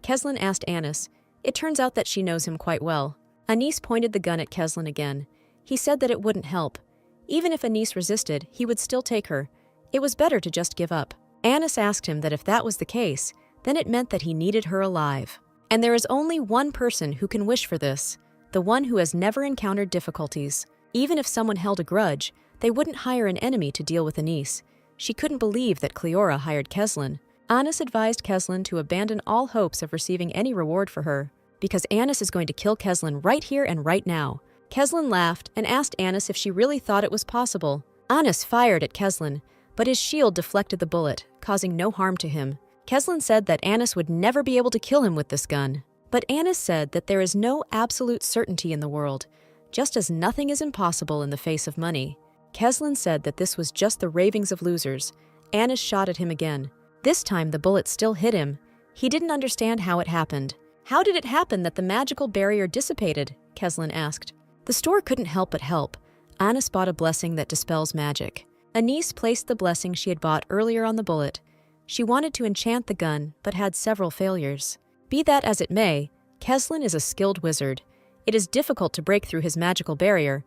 Keslan asked Anis. It turns out that she knows him quite well. Anis pointed the gun at Keslan again. He said that it wouldn't help. Even if Anis resisted, he would still take her. It was better to just give up. Anis asked him that if that was the case, then it meant that he needed her alive. And there is only one person who can wish for this, the one who has never encountered difficulties. Even if someone held a grudge, they wouldn't hire an enemy to deal with Anis. She couldn't believe that Cleora hired Keslan. Anis advised Keslan to abandon all hopes of receiving any reward for her, because Anis is going to kill Keslan right here and right now. Keslan laughed and asked Anis if she really thought it was possible. Anis fired at Keslan, but his shield deflected the bullet, causing no harm to him. Keslan said that Anis would never be able to kill him with this gun. But Anis said that there is no absolute certainty in the world, just as nothing is impossible in the face of money. Keslan said that this was just the ravings of losers. Anis shot at him again. This time the bullet still hit him. He didn't understand how it happened. How did it happen that the magical barrier dissipated? Keslan asked. The store couldn't help but help. Anis bought a blessing that dispels magic. Anis placed the blessing she had bought earlier on the bullet. She wanted to enchant the gun, but had several failures. Be that as it may, Keslan is a skilled wizard. It is difficult to break through his magical barrier.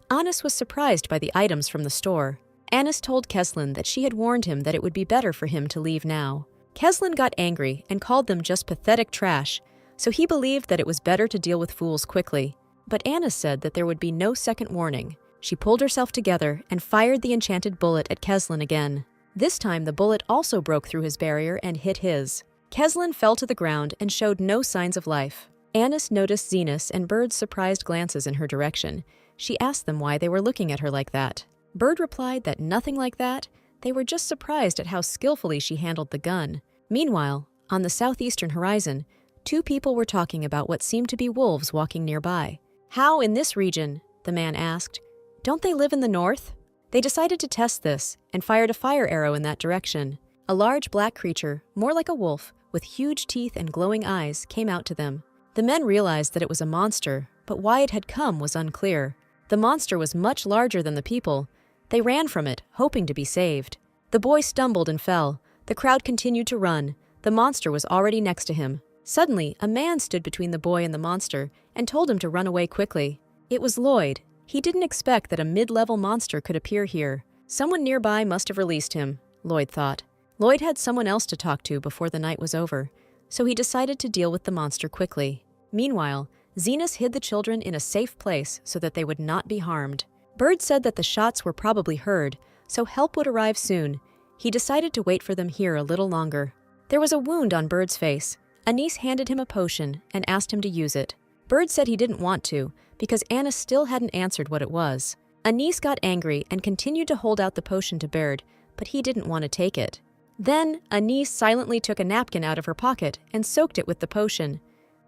Anis was surprised by the items from the store. Anis told Keslan that she had warned him that it would be better for him to leave now. Keslan got angry and called them just pathetic trash, so he believed that it was better to deal with fools quickly. but Annis said that there would be no second warning. She pulled herself together and fired the enchanted bullet at Keslin again. This time the bullet also broke through his barrier and hit his. Keslin fell to the ground and showed no signs of life. Annis noticed Zenas and Bird's surprised glances in her direction. She asked them why they were looking at her like that. Bird replied that nothing like that. They were just surprised at how skillfully she handled the gun. Meanwhile, on the southeastern horizon, two people were talking about what seemed to be wolves walking nearby. "How in this region?" the man asked. "Don't they live in the north?" They decided to test this and fired a fire arrow in that direction. A large black creature, more like a wolf, with huge teeth and glowing eyes, came out to them. The men realized that it was a monster, but why it had come was unclear. The monster was much larger than the people. They ran from it, hoping to be saved. The boy stumbled and fell. The crowd continued to run. The monster was already next to him. Suddenly, a man stood between the boy and the monster and told him to run away quickly. It was Lloyd. He didn't expect that a mid-level monster could appear here. Someone nearby must have released him, Lloyd thought. Lloyd had someone else to talk to before the night was over, so he decided to deal with the monster quickly. Meanwhile, Zenas hid the children in a safe place so that they would not be harmed. Bird said that the shots were probably heard, so help would arrive soon. He decided to wait for them here a little longer. There was a wound on Bird's face. Anise handed him a potion and asked him to use it. Bird said he didn't want to, because Annis still hadn't answered what it was. Anise got angry and continued to hold out the potion to Bird, but he didn't want to take it. Then, Anise silently took a napkin out of her pocket and soaked it with the potion.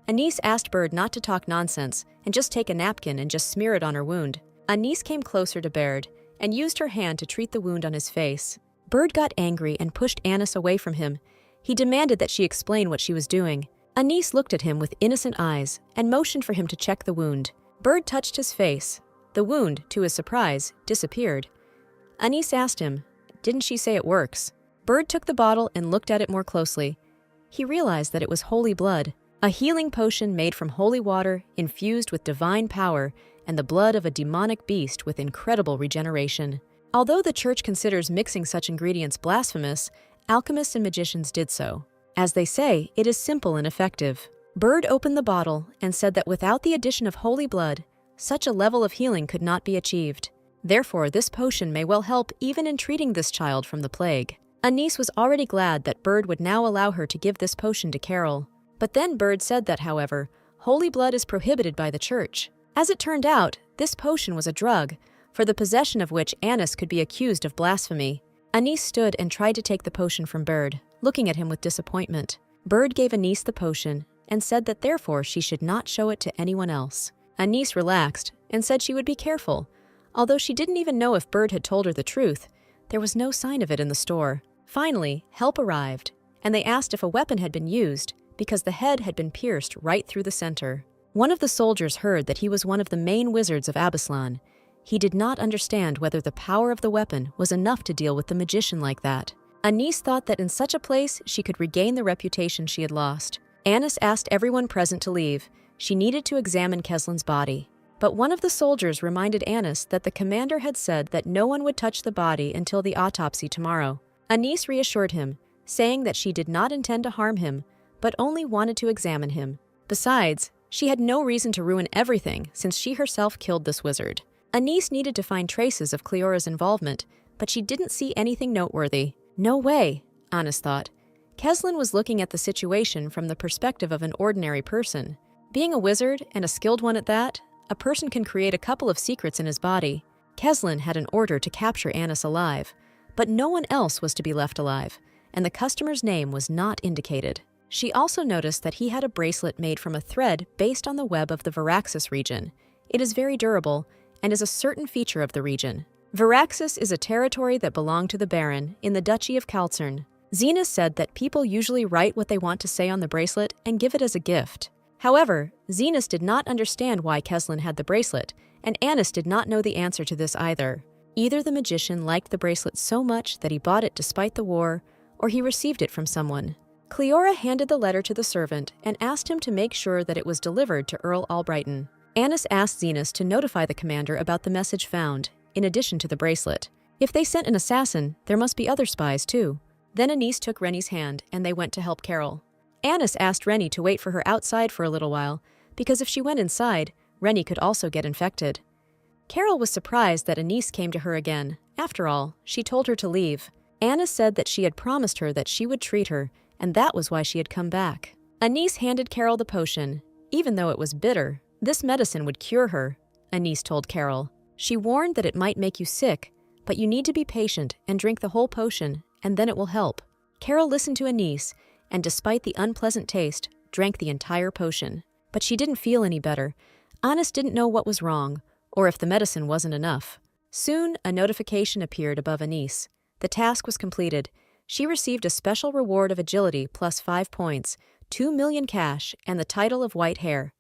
Anise asked Bird not to talk nonsense and just take a napkin and just smear it on her wound. Anise came closer to Bird and used her hand to treat the wound on his face. Bird got angry and pushed Annis away from him. He demanded that she explain what she was doing. Anise looked at him with innocent eyes and motioned for him to check the wound. Bird touched his face. The wound, to his surprise, disappeared. Anise asked him, "Didn't she say it works?" Bird took the bottle and looked at it more closely. He realized that it was holy blood, a healing potion made from holy water infused with divine power and the blood of a demonic beast with incredible regeneration. Although the church considers mixing such ingredients blasphemous, alchemists and magicians did so. As they say, it is simple and effective. Bird opened the bottle and said that without the addition of holy blood, such a level of healing could not be achieved. Therefore, this potion may well help even in treating this child from the plague. Anise was already glad that Bird would now allow her to give this potion to Carol. But then Bird said that, however, holy blood is prohibited by the church. As it turned out, this potion was a drug, for the possession of which Annis could be accused of blasphemy. Anise stood and tried to take the potion from Bird, looking at him with disappointment. Bird gave Anise the potion and said that therefore she should not show it to anyone else. Anise relaxed and said she would be careful. Although she didn't even know if Bird had told her the truth, there was no sign of it in the store. Finally, help arrived, and they asked if a weapon had been used because the head had been pierced right through the center. One of the soldiers heard that he was one of the main wizards of Abyslan. He did not understand whether the power of the weapon was enough to deal with the magician like that. Anise thought that in such a place she could regain the reputation she had lost. Annis asked everyone present to leave. She needed to examine Keslin's body. But one of the soldiers reminded Annis that the commander had said that no one would touch the body until the autopsy tomorrow. Anise reassured him, saying that she did not intend to harm him, but only wanted to examine him. Besides, she had no reason to ruin everything since she herself killed this wizard. Anise needed to find traces of Cleora's involvement, but she didn't see anything noteworthy. No way, Annis thought. Keslin was looking at the situation from the perspective of an ordinary person. Being a wizard, and a skilled one at that, a person can create a couple of secrets in his body. Keslin had an order to capture Annis alive, but no one else was to be left alive, and the customer's name was not indicated. She also noticed that he had a bracelet made from a thread based on the web of the Varaxis region. It is very durable and is a certain feature of the region. Varaxis is a territory that belonged to the Baron in the Duchy of Kalcern. Zenas said that people usually write what they want to say on the bracelet and give it as a gift. However, Zenas did not understand why Keslin had the bracelet, and Annis did not know the answer to this either. Either the magician liked the bracelet so much that he bought it despite the war, or he received it from someone. Cleora handed the letter to the servant and asked him to make sure that it was delivered to Earl Albrighton. Annis asked Zenas to notify the commander about the message found, in addition to the bracelet. If they sent an assassin, there must be other spies too. Then Anise took Rennie's hand and they went to help Carol. Annis asked Rennie to wait for her outside for a little while, because if she went inside, Rennie could also get infected. Carol was surprised that Anise came to her again. After all, she told her to leave. Anna said that she had promised her that she would treat her, and that was why she had come back. Anise handed Carol the potion. Even though it was bitter, this medicine would cure her, Anise told Carol. She warned that it might make you sick, but you need to be patient and drink the whole potion, and then it will help. Carol listened to Anise, and despite the unpleasant taste, drank the entire potion. But she didn't feel any better. Anise didn't know what was wrong, or if the medicine wasn't enough. Soon, a notification appeared above Anise. The task was completed. She received a special reward of agility plus 5 points, 2 million cash, and the title of white hair.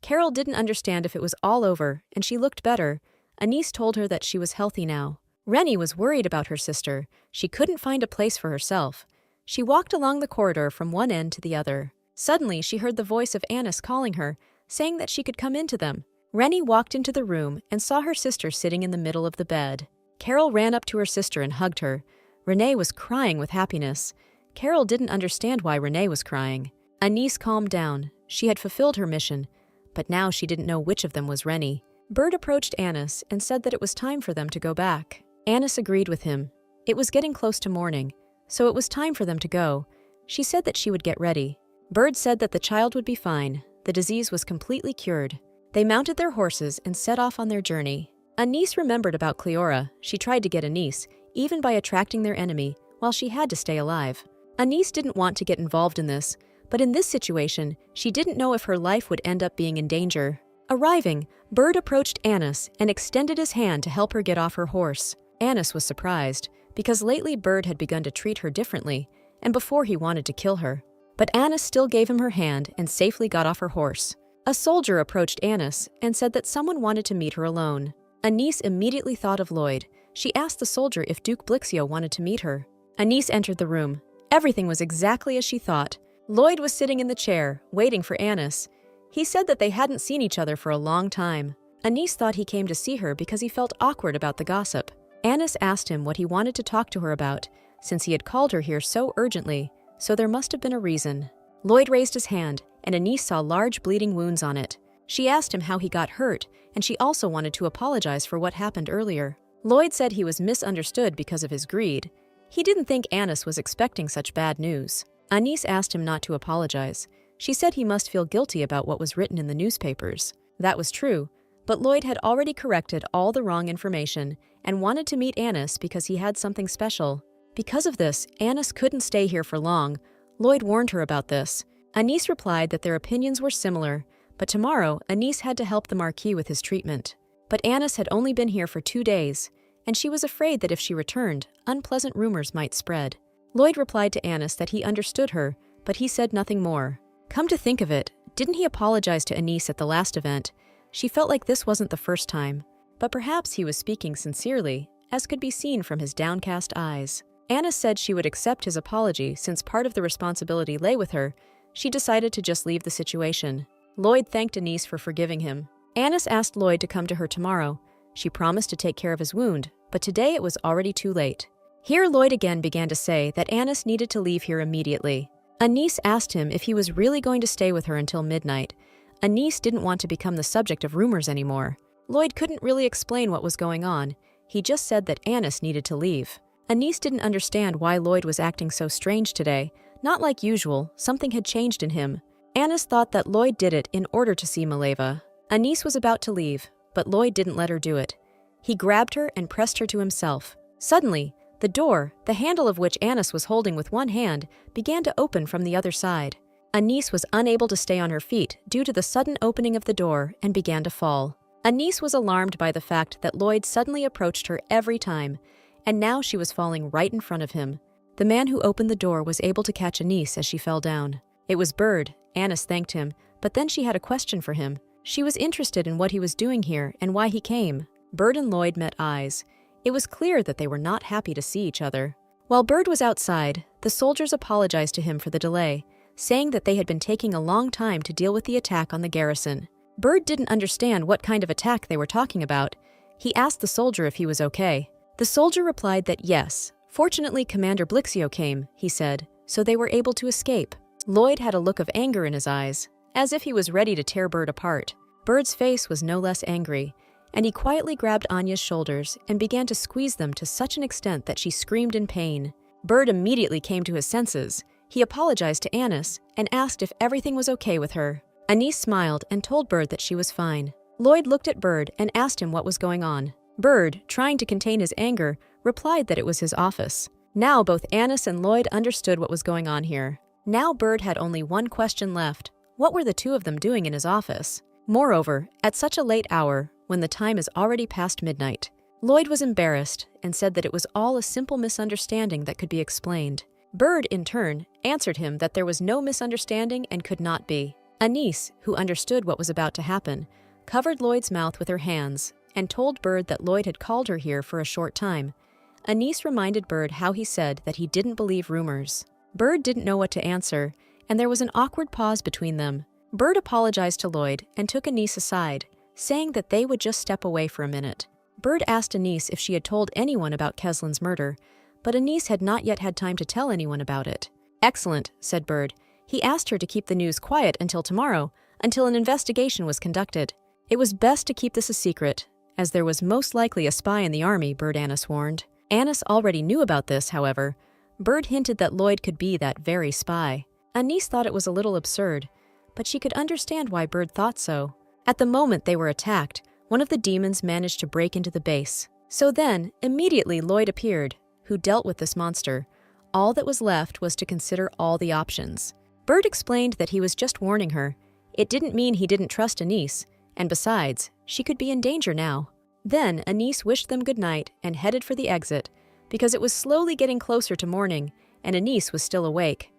Carol didn't understand if it was all over, and she looked better. Anise told her that she was healthy now. Rennie was worried about her sister. She couldn't find a place for herself. She walked along the corridor from one end to the other. Suddenly, she heard the voice of Anise calling her, saying that she could come into them. Rennie walked into the room and saw her sister sitting in the middle of the bed. Carol ran up to her sister and hugged her. Renee was crying with happiness. Carol didn't understand why Renee was crying. Anise calmed down. She had fulfilled her mission, but now she didn't know which of them was Rennie. Bird approached Anise and said that it was time for them to go back. Anise agreed with him. It was getting close to morning, so it was time for them to go. She said that she would get ready. Bird said that the child would be fine. The disease was completely cured. They mounted their horses and set off on their journey. Anise remembered about Cleora. She tried to get Anise, even by attracting their enemy, while she had to stay alive. Anise didn't want to get involved in this, but in this situation, she didn't know if her life would end up being in danger. Arriving, Bird approached Anise and extended his hand to help her get off her horse. Anise was surprised, because lately Bird had begun to treat her differently, and before he wanted to kill her. But Anise still gave him her hand and safely got off her horse. A soldier approached Anise and said that someone wanted to meet her alone. Anise immediately thought of Lloyd. She asked the soldier if Duke Blixio wanted to meet her. Anise entered the room. Everything was exactly as she thought. Lloyd was sitting in the chair, waiting for Anise. He said that they hadn't seen each other for a long time. Anise thought he came to see her because he felt awkward about the gossip. Anise asked him what he wanted to talk to her about, since he had called her here so urgently, so there must have been a reason. Lloyd raised his hand, and Anise saw large bleeding wounds on it. She asked him how he got hurt, and she also wanted to apologize for what happened earlier. Lloyd said he was misunderstood because of his greed. He didn't think Anise was expecting such bad news. Anise asked him not to apologize. She said he must feel guilty about what was written in the newspapers. That was true, but Lloyd had already corrected all the wrong information and wanted to meet Anise because he had something special. Because of this, Anise couldn't stay here for long. Lloyd warned her about this. Anise replied that their opinions were similar, but tomorrow Anise had to help the Marquis with his treatment. But Anise had only been here for 2 days, and she was afraid that if she returned, unpleasant rumors might spread. Lloyd replied to Anise that he understood her, but he said nothing more. Come to think of it, didn't he apologize to Anise at the last event? She felt like this wasn't the first time, but perhaps he was speaking sincerely, as could be seen from his downcast eyes. Anise said she would accept his apology since part of the responsibility lay with her. She decided to just leave the situation. Lloyd thanked Anise for forgiving him. Anise asked Lloyd to come to her tomorrow. She promised to take care of his wound, but today it was already too late. Here Lloyd again began to say that Anise needed to leave here immediately. Anise asked him if he was really going to stay with her until midnight. Anise didn't want to become the subject of rumors anymore. Lloyd couldn't really explain what was going on. He just said that Anise needed to leave. Anise didn't understand why Lloyd was acting so strange today. Not like usual, something had changed in him. Anise thought that Lloyd did it in order to see Maleva. Anise was about to leave, but Lloyd didn't let her do it. He grabbed her and pressed her to himself. Suddenly, the door, the handle of which Anise was holding with one hand, began to open from the other side. Anise was unable to stay on her feet due to the sudden opening of the door and began to fall. Anise was alarmed by the fact that Lloyd suddenly approached her every time, and now she was falling right in front of him. The man who opened the door was able to catch Anise as she fell down. It was Bird. Anise thanked him, but then she had a question for him. She was interested in what he was doing here and why he came. Bird and Lloyd met eyes. It was clear that they were not happy to see each other. While Bird was outside, the soldiers apologized to him for the delay, saying that they had been taking a long time to deal with the attack on the garrison. Bird didn't understand what kind of attack they were talking about. He asked the soldier if he was okay. The soldier replied that yes. Fortunately, Commander Blixio came, he said, so they were able to escape. Lloyd had a look of anger in his eyes, as if he was ready to tear Bird apart. Bird's face was no less angry, and he quietly grabbed Anya's shoulders and began to squeeze them to such an extent that she screamed in pain. Bird immediately came to his senses. He apologized to Anis and asked if everything was okay with her. Anis smiled and told Bird that she was fine. Lloyd looked at Bird and asked him what was going on. Bird, trying to contain his anger, replied that it was his office. Now both Anis and Lloyd understood what was going on here. Now Bird had only one question left. What were the two of them doing in his office? Moreover, at such a late hour, when the time is already past midnight. Lloyd was embarrassed and said that it was all a simple misunderstanding that could be explained. Bird, in turn, answered him that there was no misunderstanding and could not be. Anis, who understood what was about to happen, covered Lloyd's mouth with her hands and told Bird that Lloyd had called her here for a short time. Anis reminded Bird how he said that he didn't believe rumors. Bird didn't know what to answer, and there was an awkward pause between them. Bird apologized to Lloyd and took Anis aside, saying that they would just step away for a minute. Bird asked Anis if she had told anyone about Keslin's murder, but Anis had not yet had time to tell anyone about it. "Excellent," said Bird. He asked her to keep the news quiet until tomorrow, until an investigation was conducted. It was best to keep this a secret, as there was most likely a spy in the army, Bird Anis warned. Anis already knew about this, however. Bird hinted that Lloyd could be that very spy. Anis thought it was a little absurd, but she could understand why Bird thought so. At the moment they were attacked, one of the demons managed to break into the base. So then, immediately Lloyd appeared, who dealt with this monster. All that was left was to consider all the options. Bird explained that he was just warning her. It didn't mean he didn't trust Anis, and besides, she could be in danger now. Then Anis wished them good night and headed for the exit, because it was slowly getting closer to morning, and Anis was still awake.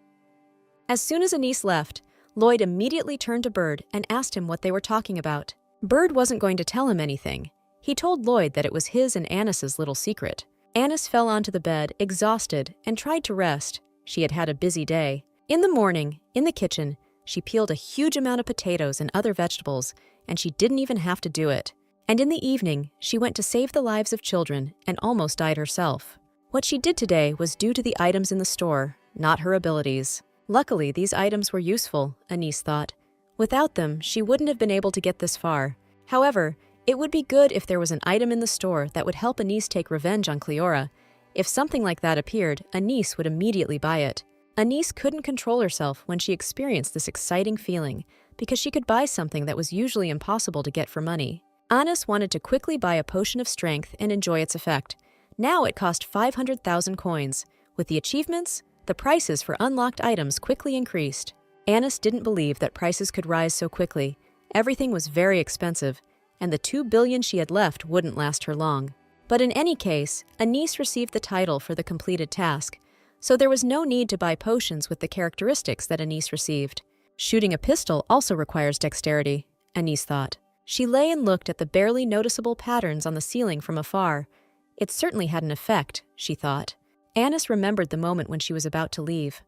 As soon as Anis left, Lloyd immediately turned to Bird and asked him what they were talking about. Bird wasn't going to tell him anything. He told Lloyd that it was his and Anis's little secret. Anis fell onto the bed, exhausted, and tried to rest. She had had a busy day. In the morning, in the kitchen, she peeled a huge amount of potatoes and other vegetables, and she didn't even have to do it. And in the evening, she went to save the lives of children and almost died herself. What she did today was due to the items in the store, not her abilities. Luckily, these items were useful, Anis thought. Without them, she wouldn't have been able to get this far. However, it would be good if there was an item in the store that would help Anis take revenge on Cleora. If something like that appeared, Anis would immediately buy it. Anis couldn't control herself when she experienced this exciting feeling, because she could buy something that was usually impossible to get for money. Anis wanted to quickly buy a potion of strength and enjoy its effect. Now it cost 500,000 coins. With the achievements, the prices for unlocked items quickly increased. Anis didn't believe that prices could rise so quickly. Everything was very expensive, and the 2 billion she had left wouldn't last her long. But in any case, Anis received the title for the completed task, so there was no need to buy potions with the characteristics that Anis received. Shooting a pistol also requires dexterity, Anis thought. She lay and looked at the barely noticeable patterns on the ceiling from afar. It certainly had an effect, she thought. Anis remembered the moment when she was about to leave.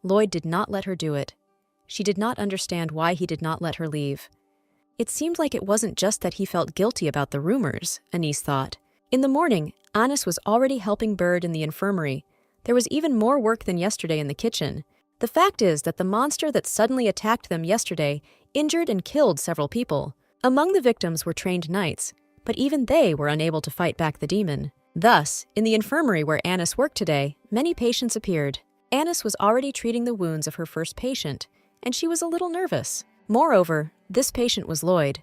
Lloyd did not let her do it. She did not understand why he did not let her leave. It seemed like it wasn't just that he felt guilty about the rumors, Anis thought. In the morning, Anis was already helping Bird in the infirmary. There was even more work than yesterday in the kitchen. The fact is that the monster that suddenly attacked them yesterday injured and killed several people. Among the victims were trained knights, but even they were unable to fight back the demon. Thus, in the infirmary where Anis worked today, many patients appeared. Anis was already treating the wounds of her first patient, and she was a little nervous. Moreover, this patient was Lloyd.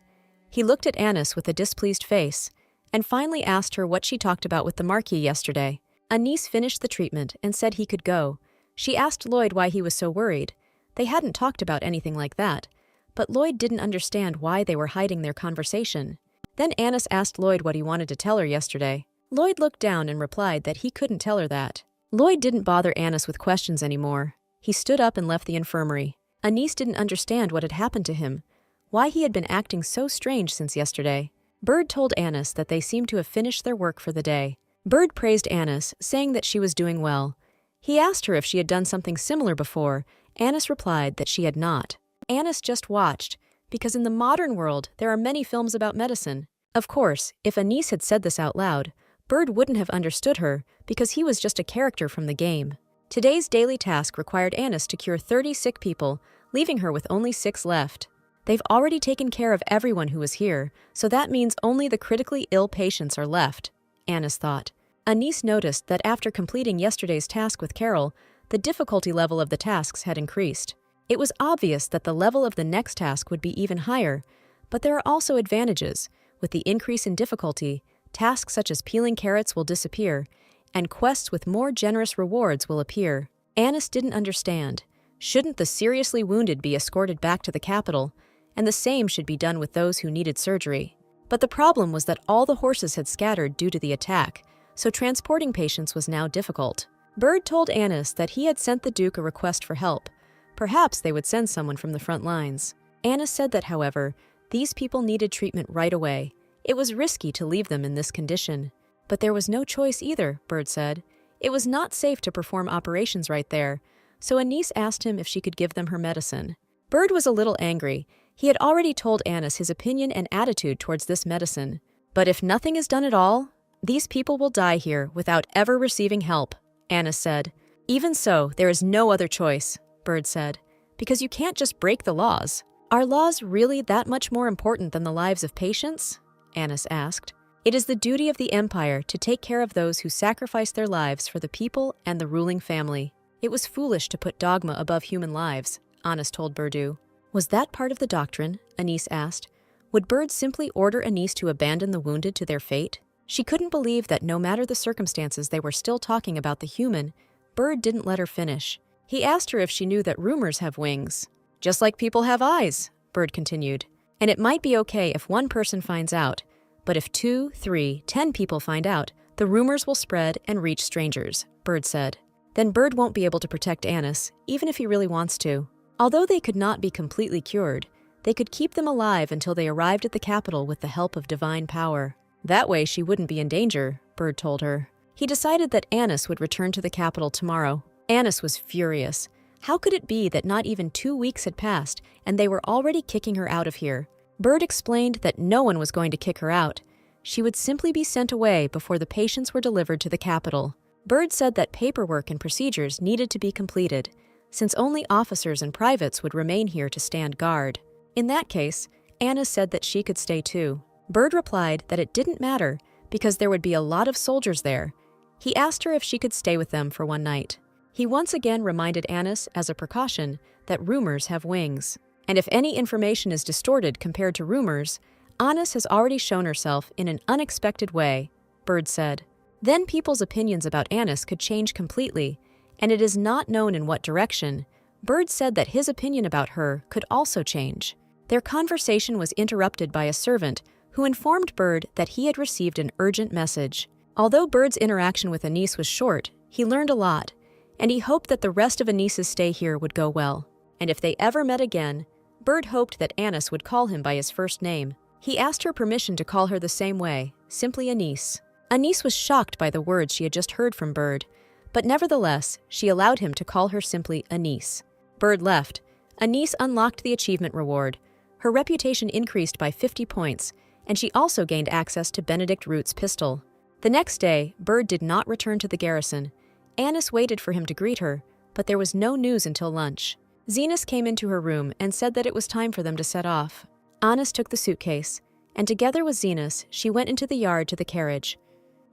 He looked at Anis with a displeased face, and finally asked her what she talked about with the Marquis yesterday. Anis finished the treatment and said he could go. She asked Lloyd why he was so worried. They hadn't talked about anything like that, but Lloyd didn't understand why they were hiding their conversation. Then Anis asked Lloyd what he wanted to tell her yesterday. Lloyd looked down and replied that he couldn't tell her that. Lloyd didn't bother Anis with questions anymore. He stood up and left the infirmary. Anis didn't understand what had happened to him, why he had been acting so strange since yesterday. Bird told Anis that they seemed to have finished their work for the day. Bird praised Anis, saying that she was doing well. He asked her if she had done something similar before. Anis replied that she had not. Anis just watched, because in the modern world there are many films about medicine. Of course, if Anis had said this out loud, Bird wouldn't have understood her, because he was just a character from the game. Today's daily task required Anis to cure 30 sick people, leaving her with only 6 left. They've already taken care of everyone who was here, so that means only the critically ill patients are left, Anis thought. Anis noticed that after completing yesterday's task with Carol, the difficulty level of the tasks had increased. It was obvious that the level of the next task would be even higher, but there are also advantages. With the increase in difficulty, tasks such as peeling carrots will disappear, and quests with more generous rewards will appear. Anis didn't understand. Shouldn't the seriously wounded be escorted back to the capital, and the same should be done with those who needed surgery? But the problem was that all the horses had scattered due to the attack, so transporting patients was now difficult. Bird told Anis that he had sent the Duke a request for help. Perhaps they would send someone from the front lines. Anis said that, however, these people needed treatment right away. It was risky to leave them in this condition. But there was no choice either, Bird said. It was not safe to perform operations right there, so Anis asked him if she could give them her medicine. Bird was a little angry. He had already told Anis his opinion and attitude towards this medicine. But if nothing is done at all, these people will die here without ever receiving help, Anis said. Even so, there is no other choice, Bird said, because you can't just break the laws. Are laws really that much more important than the lives of patients? Anis asked. It is the duty of the Empire to take care of those who sacrifice their lives for the people and the ruling family. It was foolish to put dogma above human lives, Anis told Birdu. Was that part of the doctrine? Anis asked. Would Bird simply order Anis to abandon the wounded to their fate? She couldn't believe that no matter the circumstances they were still talking about the human. Bird didn't let her finish. He asked her if she knew that rumors have wings. Just like people have eyes, Bird continued. And it might be okay if one person finds out, but if 2, 3, 10 people find out, the rumors will spread and reach strangers, Bird said. Then Bird won't be able to protect Anis, even if he really wants to. Although they could not be completely cured, they could keep them alive until they arrived at the capital with the help of divine power. That way she wouldn't be in danger, Bird told her. He decided that Anis would return to the capital tomorrow. Anis was furious. How could it be that not even 2 weeks had passed and they were already kicking her out of here? Bird explained that no one was going to kick her out. She would simply be sent away before the patients were delivered to the capital. Bird said that paperwork and procedures needed to be completed, since only officers and privates would remain here to stand guard. In that case, Anis said that she could stay too. Bird replied that it didn't matter because there would be a lot of soldiers there. He asked her if she could stay with them for one night. He once again reminded Anis, as a precaution, that rumors have wings. And if any information is distorted compared to rumors, Anis has already shown herself in an unexpected way, Bird said. Then people's opinions about Anis could change completely, and it is not known in what direction. Bird said that his opinion about her could also change. Their conversation was interrupted by a servant who informed Bird that he had received an urgent message. Although Bird's interaction with Anis was short, he learned a lot, and he hoped that the rest of Anis's stay here would go well. And if they ever met again, Bird hoped that Anis would call him by his first name. He asked her permission to call her the same way, simply Anis. Anis was shocked by the words she had just heard from Bird, but nevertheless, she allowed him to call her simply Anis. Bird left. Anis unlocked the achievement reward. Her reputation increased by 50 points, and she also gained access to Benedict Root's pistol. The next day, Bird did not return to the garrison. Anis waited for him to greet her, but there was no news until lunch. Zenas came into her room and said that it was time for them to set off. Anis took the suitcase, and together with Zenas, she went into the yard to the carriage.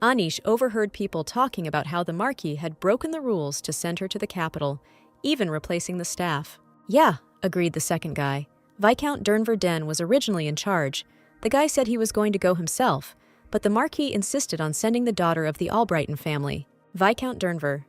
Anish overheard people talking about how the Marquis had broken the rules to send her to the capital, even replacing the staff. Yeah, agreed the second guy. Viscount Durnverden was originally in charge. The guy said he was going to go himself, but the Marquis insisted on sending the daughter of the Albrighton family, Viscount Durnver.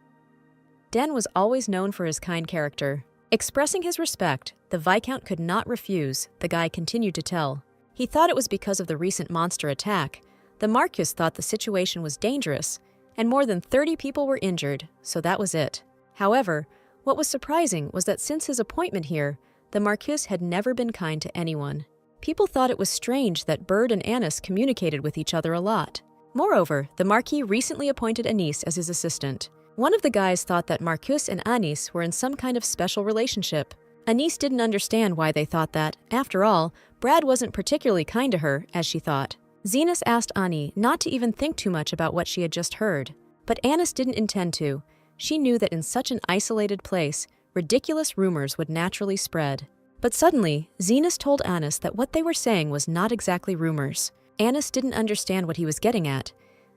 Den was always known for his kind character. Expressing his respect, the Viscount could not refuse, the guy continued to tell. He thought it was because of the recent monster attack. The Marquis thought the situation was dangerous, and more than 30 people were injured, so that was it. However, what was surprising was that since his appointment here, the Marquis had never been kind to anyone. People thought it was strange that Bird and Anis communicated with each other a lot. Moreover, the Marquis recently appointed Anis as his assistant. One of the guys thought that Marquis and Anis were in some kind of special relationship. Anis didn't understand why they thought that. After all, Brad wasn't particularly kind to her, as she thought. Zenas asked Ani not to even think too much about what she had just heard. But Anis didn't intend to. She knew that in such an isolated place, ridiculous rumors would naturally spread. But suddenly, Zenas told Anis that what they were saying was not exactly rumors. Anis didn't understand what he was getting at.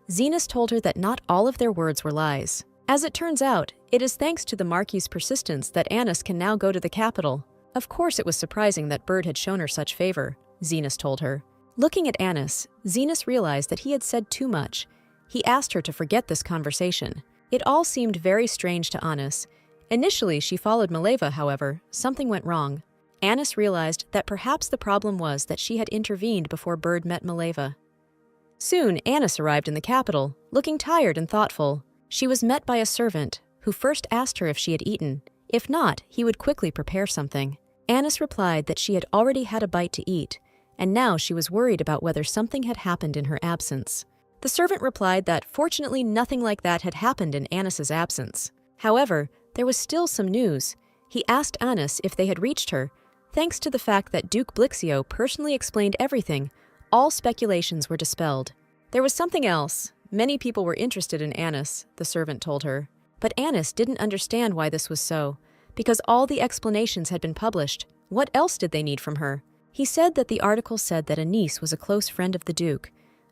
Zenas told her that not all of their words were lies. As it turns out, it is thanks to the Marquis's persistence that Anis can now go to the capital. Of course it was surprising that Bird had shown her such favor, Zenas told her. Looking at Anis, Zenas realized that he had said too much. He asked her to forget this conversation. It all seemed very strange to Anis. Initially, she followed Mileva, however, something went wrong. Anis realized that perhaps the problem was that she had intervened before Bird met Mileva. Soon, Anis arrived in the capital, looking tired and thoughtful. She was met by a servant, who first asked her if she had eaten. If not, he would quickly prepare something. Anis replied that she had already had a bite to eat, and now she was worried about whether something had happened in her absence. The servant replied that fortunately nothing like that had happened in Anis's absence. However, there was still some news. He asked Anis if they had reached her. Thanks to the fact that Duke Blixio personally explained everything, all speculations were dispelled. There was something else. Many people were interested in Anis, the servant told her. But Anis didn't understand why this was so, because all the explanations had been published. What else did they need from her? He said that the article said that Anis was a close friend of the Duke.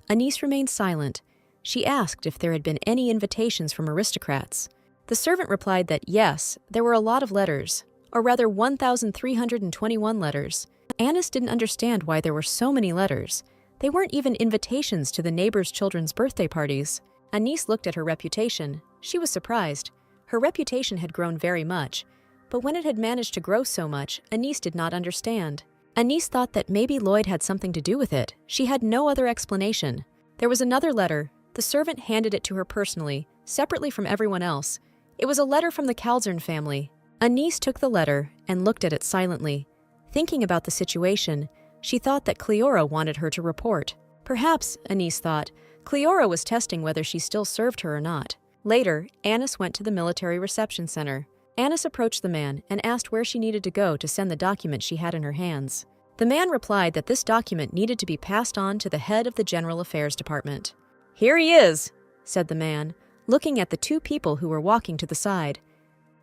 Anis remained silent. She asked if there had been any invitations from aristocrats. The servant replied that yes, there were a lot of letters, or rather 1,321 letters. Anis didn't understand why there were so many letters. They weren't even invitations to the neighbors' children's birthday parties. Anis looked at her reputation. She was surprised. Her reputation had grown very much, but when it had managed to grow so much, Anis did not understand. Anis thought that maybe Lloyd had something to do with it. She had no other explanation. There was another letter. The servant handed it to her personally, separately from everyone else. It was a letter from the Calzern family. Anis took the letter and looked at it silently. Thinking about the situation, she thought that Cleora wanted her to report. Perhaps, Anis thought, Cleora was testing whether she still served her or not. Later, Anis went to the military reception center. Anis approached the man and asked where she needed to go to send the document she had in her hands. The man replied that this document needed to be passed on to the head of the General Affairs Department. "Here he is," said the man, looking at the two people who were walking to the side.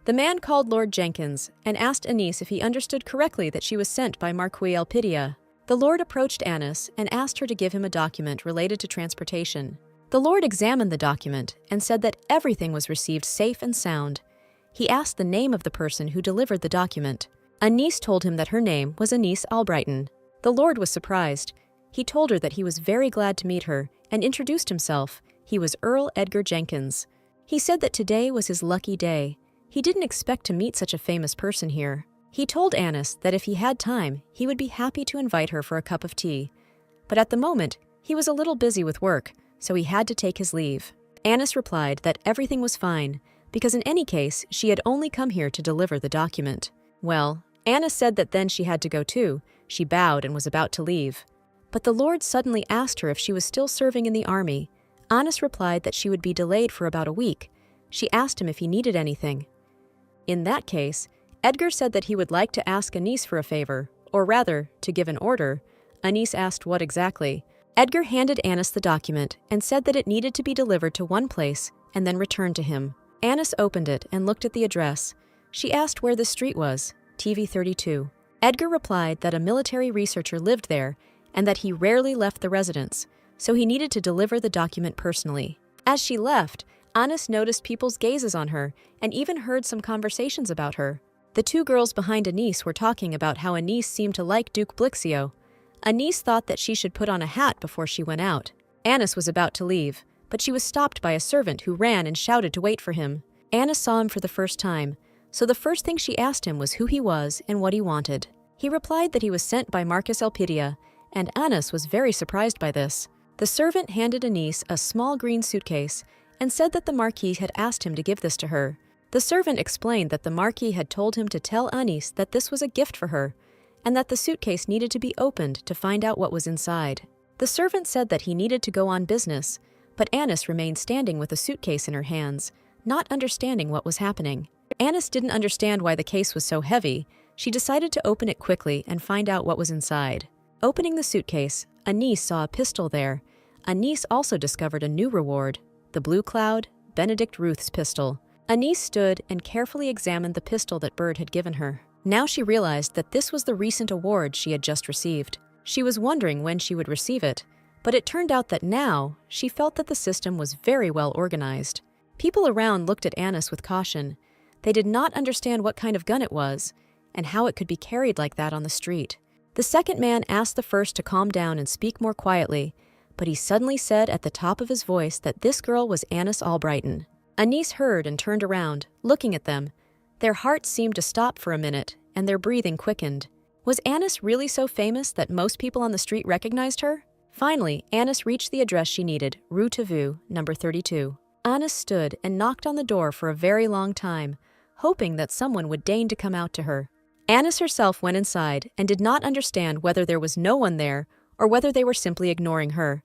The man called Lord Jenkins and asked Anis if he understood correctly that she was sent by Marquis Elpidia. The Lord approached Anis and asked her to give him a document related to transportation. The Lord examined the document and said that everything was received safe and sound. He asked the name of the person who delivered the document. Anis told him that her name was Anis Albrighton. The Lord was surprised. He told her that he was very glad to meet her and introduced himself. He was Earl Edgar Jenkins. He said that today was his lucky day. He didn't expect to meet such a famous person here. He told Anis that if he had time, he would be happy to invite her for a cup of tea. But at the moment, he was a little busy with work, so he had to take his leave. Anis replied that everything was fine, because in any case, she had only come here to deliver the document. Well, Anis said that then she had to go too. She bowed and was about to leave. But the Lord suddenly asked her if she was still serving in the army. Anis replied that she would be delayed for about a week. She asked him if he needed anything. In that case, Edgar said that he would like to ask Anis for a favor, or rather, to give an order. Anis asked what exactly. Edgar handed Anis the document and said that it needed to be delivered to one place and then returned to him. Anis opened it and looked at the address. She asked where the street was, TV 32. Edgar replied that a military researcher lived there and that he rarely left the residence, so he needed to deliver the document personally. As she left, Anis noticed people's gazes on her and even heard some conversations about her. The two girls behind Anis were talking about how Anis seemed to like Duke Blixio. Anis thought that she should put on a hat before she went out. Anis was about to leave, but she was stopped by a servant who ran and shouted to wait for him. Anis saw him for the first time, so the first thing she asked him was who he was and what he wanted. He replied that he was sent by Marcus Elpidia, and Anis was very surprised by this. The servant handed Anis a small green suitcase and said that the Marquis had asked him to give this to her. The servant explained that the Marquis had told him to tell Anis that this was a gift for her, and that the suitcase needed to be opened to find out what was inside. The servant said that he needed to go on business, but Anis remained standing with a suitcase in her hands, not understanding what was happening. Anis didn't understand why the case was so heavy. She decided to open it quickly and find out what was inside. Opening the suitcase, Anis saw a pistol there. Anis also discovered a new reward, the Blue Cloud, Benedict Ruth's pistol. Anis stood and carefully examined the pistol that Bird had given her. Now she realized that this was the recent award she had just received. She was wondering when she would receive it, but it turned out that now she felt that the system was very well organized. People around looked at Anis with caution. They did not understand what kind of gun it was and how it could be carried like that on the street. The second man asked the first to calm down and speak more quietly, but he suddenly said at the top of his voice that this girl was Anis Albrighton. Anis heard and turned around, looking at them. Their hearts seemed to stop for a minute, and their breathing quickened. Was Anis really so famous that most people on the street recognized her? Finally, Anis reached the address she needed, Rue Tavu, number 32. Anis stood and knocked on the door for a very long time, hoping that someone would deign to come out to her. Anis herself went inside and did not understand whether there was no one there or whether they were simply ignoring her.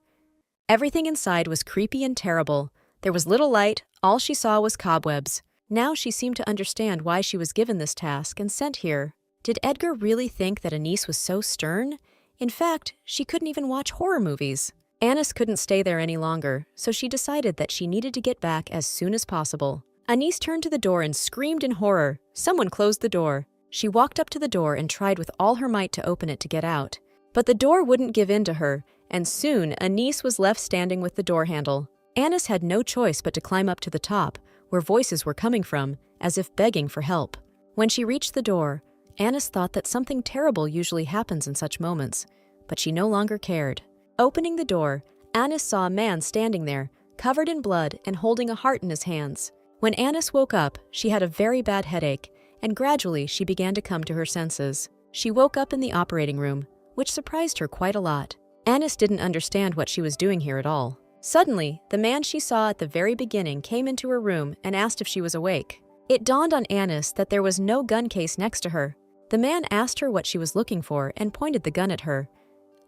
Everything inside was creepy and terrible. There was little light, all she saw was cobwebs. Now she seemed to understand why she was given this task and sent here. Did Edgar really think that Anis was so stern? In fact, she couldn't even watch horror movies. Anis couldn't stay there any longer, so she decided that she needed to get back as soon as possible. Anis turned to the door and screamed in horror. Someone closed the door. She walked up to the door and tried with all her might to open it to get out. But the door wouldn't give in to her, and soon Anis was left standing with the door handle. Anis had no choice but to climb up to the top, where voices were coming from, as if begging for help. When she reached the door, Anis thought that something terrible usually happens in such moments, but she no longer cared. Opening the door, Anis saw a man standing there, covered in blood and holding a heart in his hands. When Anis woke up, she had a very bad headache, and gradually she began to come to her senses. She woke up in the operating room, which surprised her quite a lot. Anis didn't understand what she was doing here at all. Suddenly, the man she saw at the very beginning came into her room and asked if she was awake. It dawned on Anis that there was no gun case next to her. The man asked her what she was looking for and pointed the gun at her.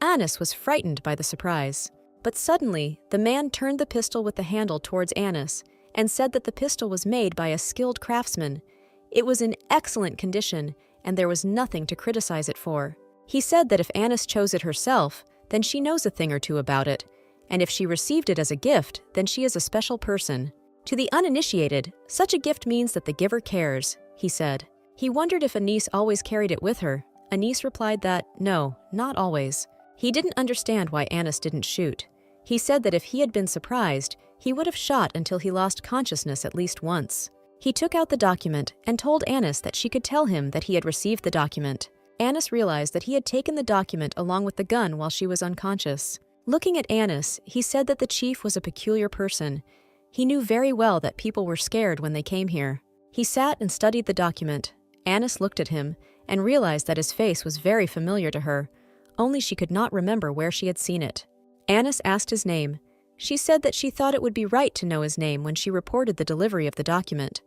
Anis was frightened by the surprise. But suddenly, the man turned the pistol with the handle towards Anis and said that the pistol was made by a skilled craftsman. It was in excellent condition, and there was nothing to criticize it for. He said that if Anis chose it herself, then she knows a thing or two about it, and if she received it as a gift, then she is a special person. To the uninitiated, such a gift means that the giver cares, he said. He wondered if Anis always carried it with her. Anis replied that, no, not always. He didn't understand why Anis didn't shoot. He said that if he had been surprised, he would have shot until he lost consciousness at least once. He took out the document and told Anis that she could tell him that he had received the document. Anis realized that he had taken the document along with the gun while she was unconscious. Looking at Anis, he said that the chief was a peculiar person. He knew very well that people were scared when they came here. He sat and studied the document. Anis looked at him and realized that his face was very familiar to her, only she could not remember where she had seen it. Anis asked his name. She said that she thought it would be right to know his name when she reported the delivery of the document.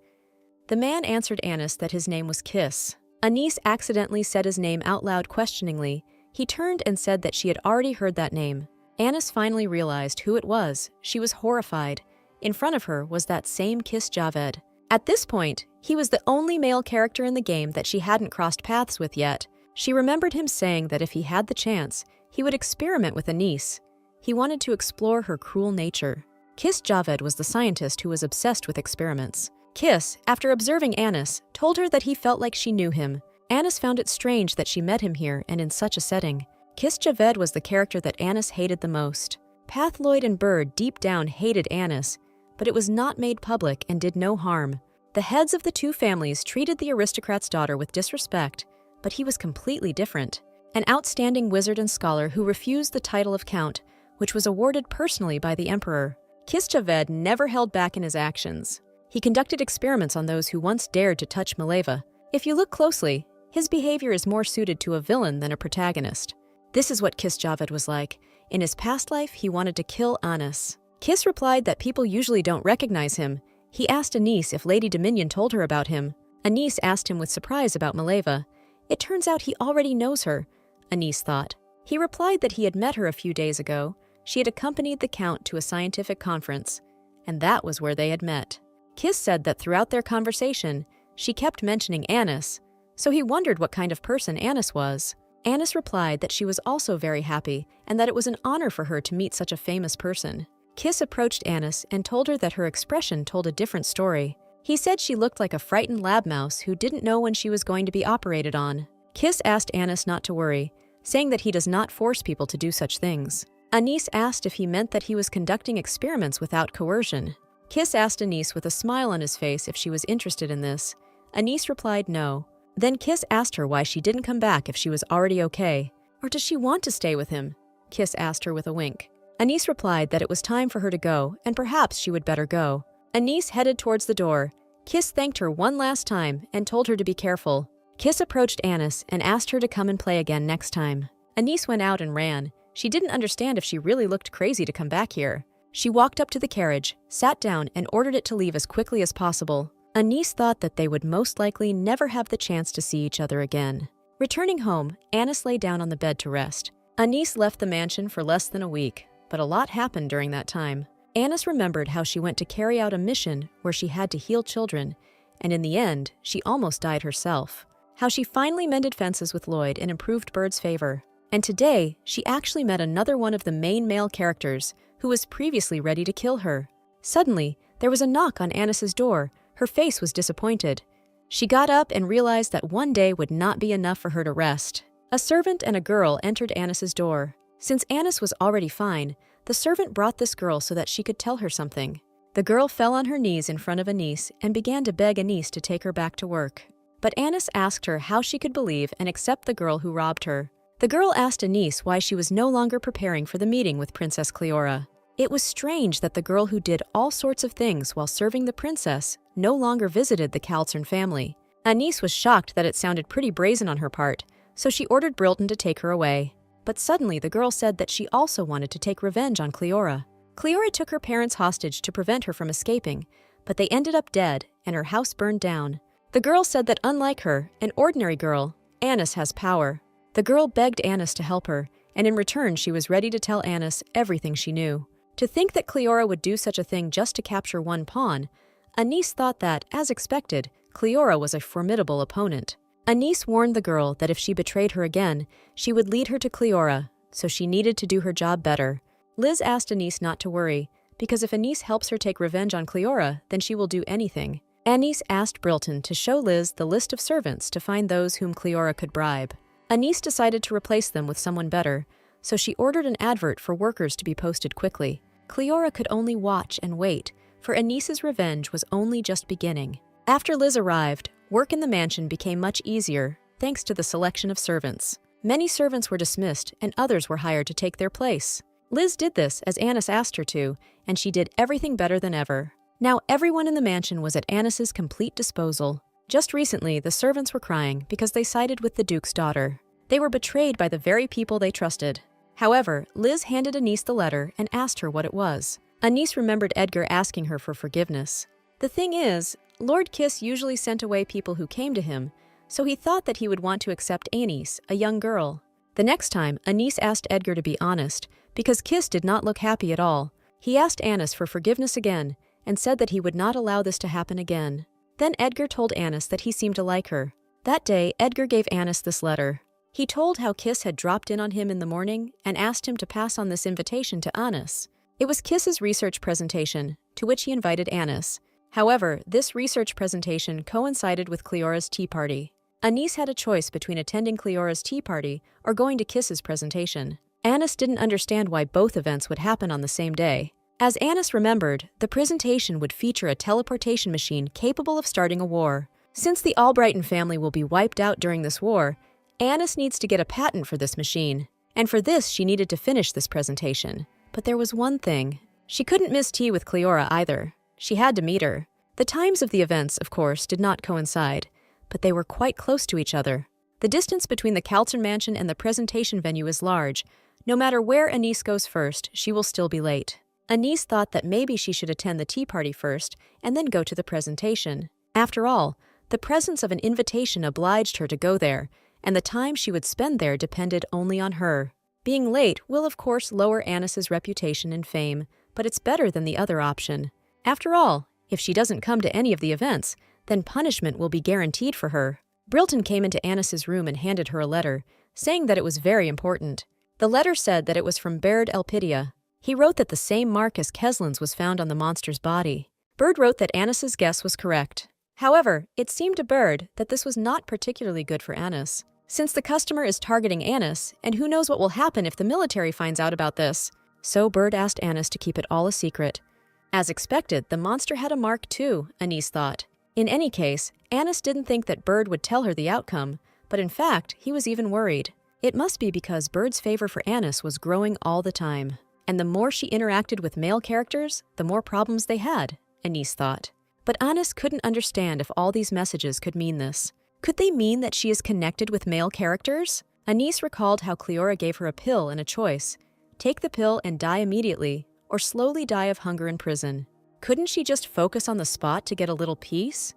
The man answered Anis that his name was Kiss. Anis accidentally said his name out loud questioningly. He turned and said that she had already heard that name. Anis finally realized who it was. She was horrified. In front of her was that same Kiss Javed. At this point, he was the only male character in the game that she hadn't crossed paths with yet. She remembered him saying that if he had the chance, he would experiment with Anis. He wanted to explore her cruel nature. Kiss Javed was the scientist who was obsessed with experiments. Kiss, after observing Anis, told her that he felt like she knew him. Anis found it strange that she met him here and in such a setting. Kiss Javed was the character that Anis hated the most. Pathloyd and Bird deep down hated Anis, but it was not made public and did no harm. The heads of the two families treated the aristocrat's daughter with disrespect, but he was completely different. An outstanding wizard and scholar who refused the title of count, which was awarded personally by the emperor. Kiss Javed never held back in his actions. He conducted experiments on those who once dared to touch Mileva. If you look closely, his behavior is more suited to a villain than a protagonist. This is what Kiss Javed was like. In his past life, he wanted to kill Anis. Kiss replied that people usually don't recognize him. He asked Anis if Lady Dominion told her about him. Anis asked him with surprise about Mileva. It turns out he already knows her, Anis thought. He replied that he had met her a few days ago. She had accompanied the Count to a scientific conference, and that was where they had met. Kiss said that throughout their conversation, she kept mentioning Anis, so he wondered what kind of person Anis was. Anis replied that she was also very happy and that it was an honor for her to meet such a famous person. Kiss approached Anis and told her that her expression told a different story. He said she looked like a frightened lab mouse who didn't know when she was going to be operated on. Kiss asked Anis not to worry, saying that he does not force people to do such things. Anis asked if he meant that he was conducting experiments without coercion. Kiss asked Anis with a smile on his face if she was interested in this. Anis replied no. Then Kiss asked her why she didn't come back if she was already okay. Or does she want to stay with him? Kiss asked her with a wink. Anis replied that it was time for her to go, and perhaps she would better go. Anis headed towards the door. Kiss thanked her one last time and told her to be careful. Kiss approached Anis and asked her to come and play again next time. Anis went out and ran. She didn't understand if she really looked crazy to come back here. She walked up to the carriage, sat down, and ordered it to leave as quickly as possible. Anis thought that they would most likely never have the chance to see each other again. Returning home, Anis lay down on the bed to rest. Anis left the mansion for less than a week, but a lot happened during that time. Anis remembered how she went to carry out a mission where she had to heal children, and in the end, she almost died herself. How she finally mended fences with Lloyd and improved Bird's favor. And today, she actually met another one of the main male characters, who was previously ready to kill her. Suddenly, there was a knock on Anis's door. Her face was disappointed. She got up and realized that one day would not be enough for her to rest. A servant and a girl entered Anis's door. Since Anis was already fine, the servant brought this girl so that she could tell her something. The girl fell on her knees in front of Anis and began to beg Anis to take her back to work. But Anis asked her how she could believe and accept the girl who robbed her. The girl asked Anis why she was no longer preparing for the meeting with Princess Cleora. It was strange that the girl who did all sorts of things while serving the princess no longer visited the Kaltzern family. Anis was shocked that it sounded pretty brazen on her part, so she ordered Brilton to take her away. But suddenly the girl said that she also wanted to take revenge on Cleora. Cleora took her parents hostage to prevent her from escaping, but they ended up dead and her house burned down. The girl said that unlike her, an ordinary girl, Anis has power. The girl begged Anis to help her, and in return she was ready to tell Anis everything she knew. To think that Cleora would do such a thing just to capture one pawn, Anis thought that, as expected, Cleora was a formidable opponent. Anis warned the girl that if she betrayed her again, she would lead her to Cleora, so she needed to do her job better. Liz asked Anis not to worry, because if Anis helps her take revenge on Cleora, then she will do anything. Anis asked Brilton to show Liz the list of servants to find those whom Cleora could bribe. Anis decided to replace them with someone better, so she ordered an advert for workers to be posted quickly. Cleora could only watch and wait, for Anis's revenge was only just beginning. After Liz arrived, work in the mansion became much easier, thanks to the selection of servants. Many servants were dismissed, and others were hired to take their place. Liz did this as Anis asked her to, and she did everything better than ever. Now everyone in the mansion was at Anis's complete disposal. Just recently, the servants were crying because they sided with the Duke's daughter. They were betrayed by the very people they trusted. However, Liz handed Anis the letter and asked her what it was. Anis remembered Edgar asking her for forgiveness. The thing is, Lord Kiss usually sent away people who came to him, so he thought that he would want to accept Anis, a young girl. The next time, Anis asked Edgar to be honest, because Kiss did not look happy at all. He asked Anis for forgiveness again, and said that he would not allow this to happen again. Then Edgar told Anis that he seemed to like her. That day, Edgar gave Anis this letter. He told how Kiss had dropped in on him in the morning and asked him to pass on this invitation to Anis. It was Kiss's research presentation, to which he invited Anis. However, this research presentation coincided with Cleora's tea party. Anis had a choice between attending Cleora's tea party or going to Kiss's presentation. Anis didn't understand why both events would happen on the same day. As Anis remembered, the presentation would feature a teleportation machine capable of starting a war. Since the Albrighton family will be wiped out during this war, Anis needs to get a patent for this machine. And for this, she needed to finish this presentation. But there was one thing. She couldn't miss tea with Cleora either. She had to meet her. The times of the events, of course, did not coincide, but they were quite close to each other. The distance between the Kaltzern mansion and the presentation venue is large. No matter where Anis goes first, she will still be late. Anis thought that maybe she should attend the tea party first and then go to the presentation. After all, the presence of an invitation obliged her to go there, and the time she would spend there depended only on her. Being late will of course lower Anis's reputation and fame, but it's better than the other option. After all, if she doesn't come to any of the events, then punishment will be guaranteed for her. Brilton came into Anis's room and handed her a letter, saying that it was very important. The letter said that it was from Baird Elpidia. He wrote that the same mark as Keslin's was found on the monster's body. Bird wrote that Anis's guess was correct. However, it seemed to Bird that this was not particularly good for Anis, since the customer is targeting Anis, and who knows what will happen if the military finds out about this. So Bird asked Anis to keep it all a secret. As expected, the monster had a mark too, Anis thought. In any case, Anis didn't think that Bird would tell her the outcome, but in fact, he was even worried. It must be because Bird's favor for Anis was growing all the time, and the more she interacted with male characters, the more problems they had, Anis thought. But Anis couldn't understand if all these messages could mean this. Could they mean that she is connected with male characters? Anis recalled how Cleora gave her a pill and a choice. Take the pill and die immediately, or slowly die of hunger in prison. Couldn't she just focus on the spot to get a little peace?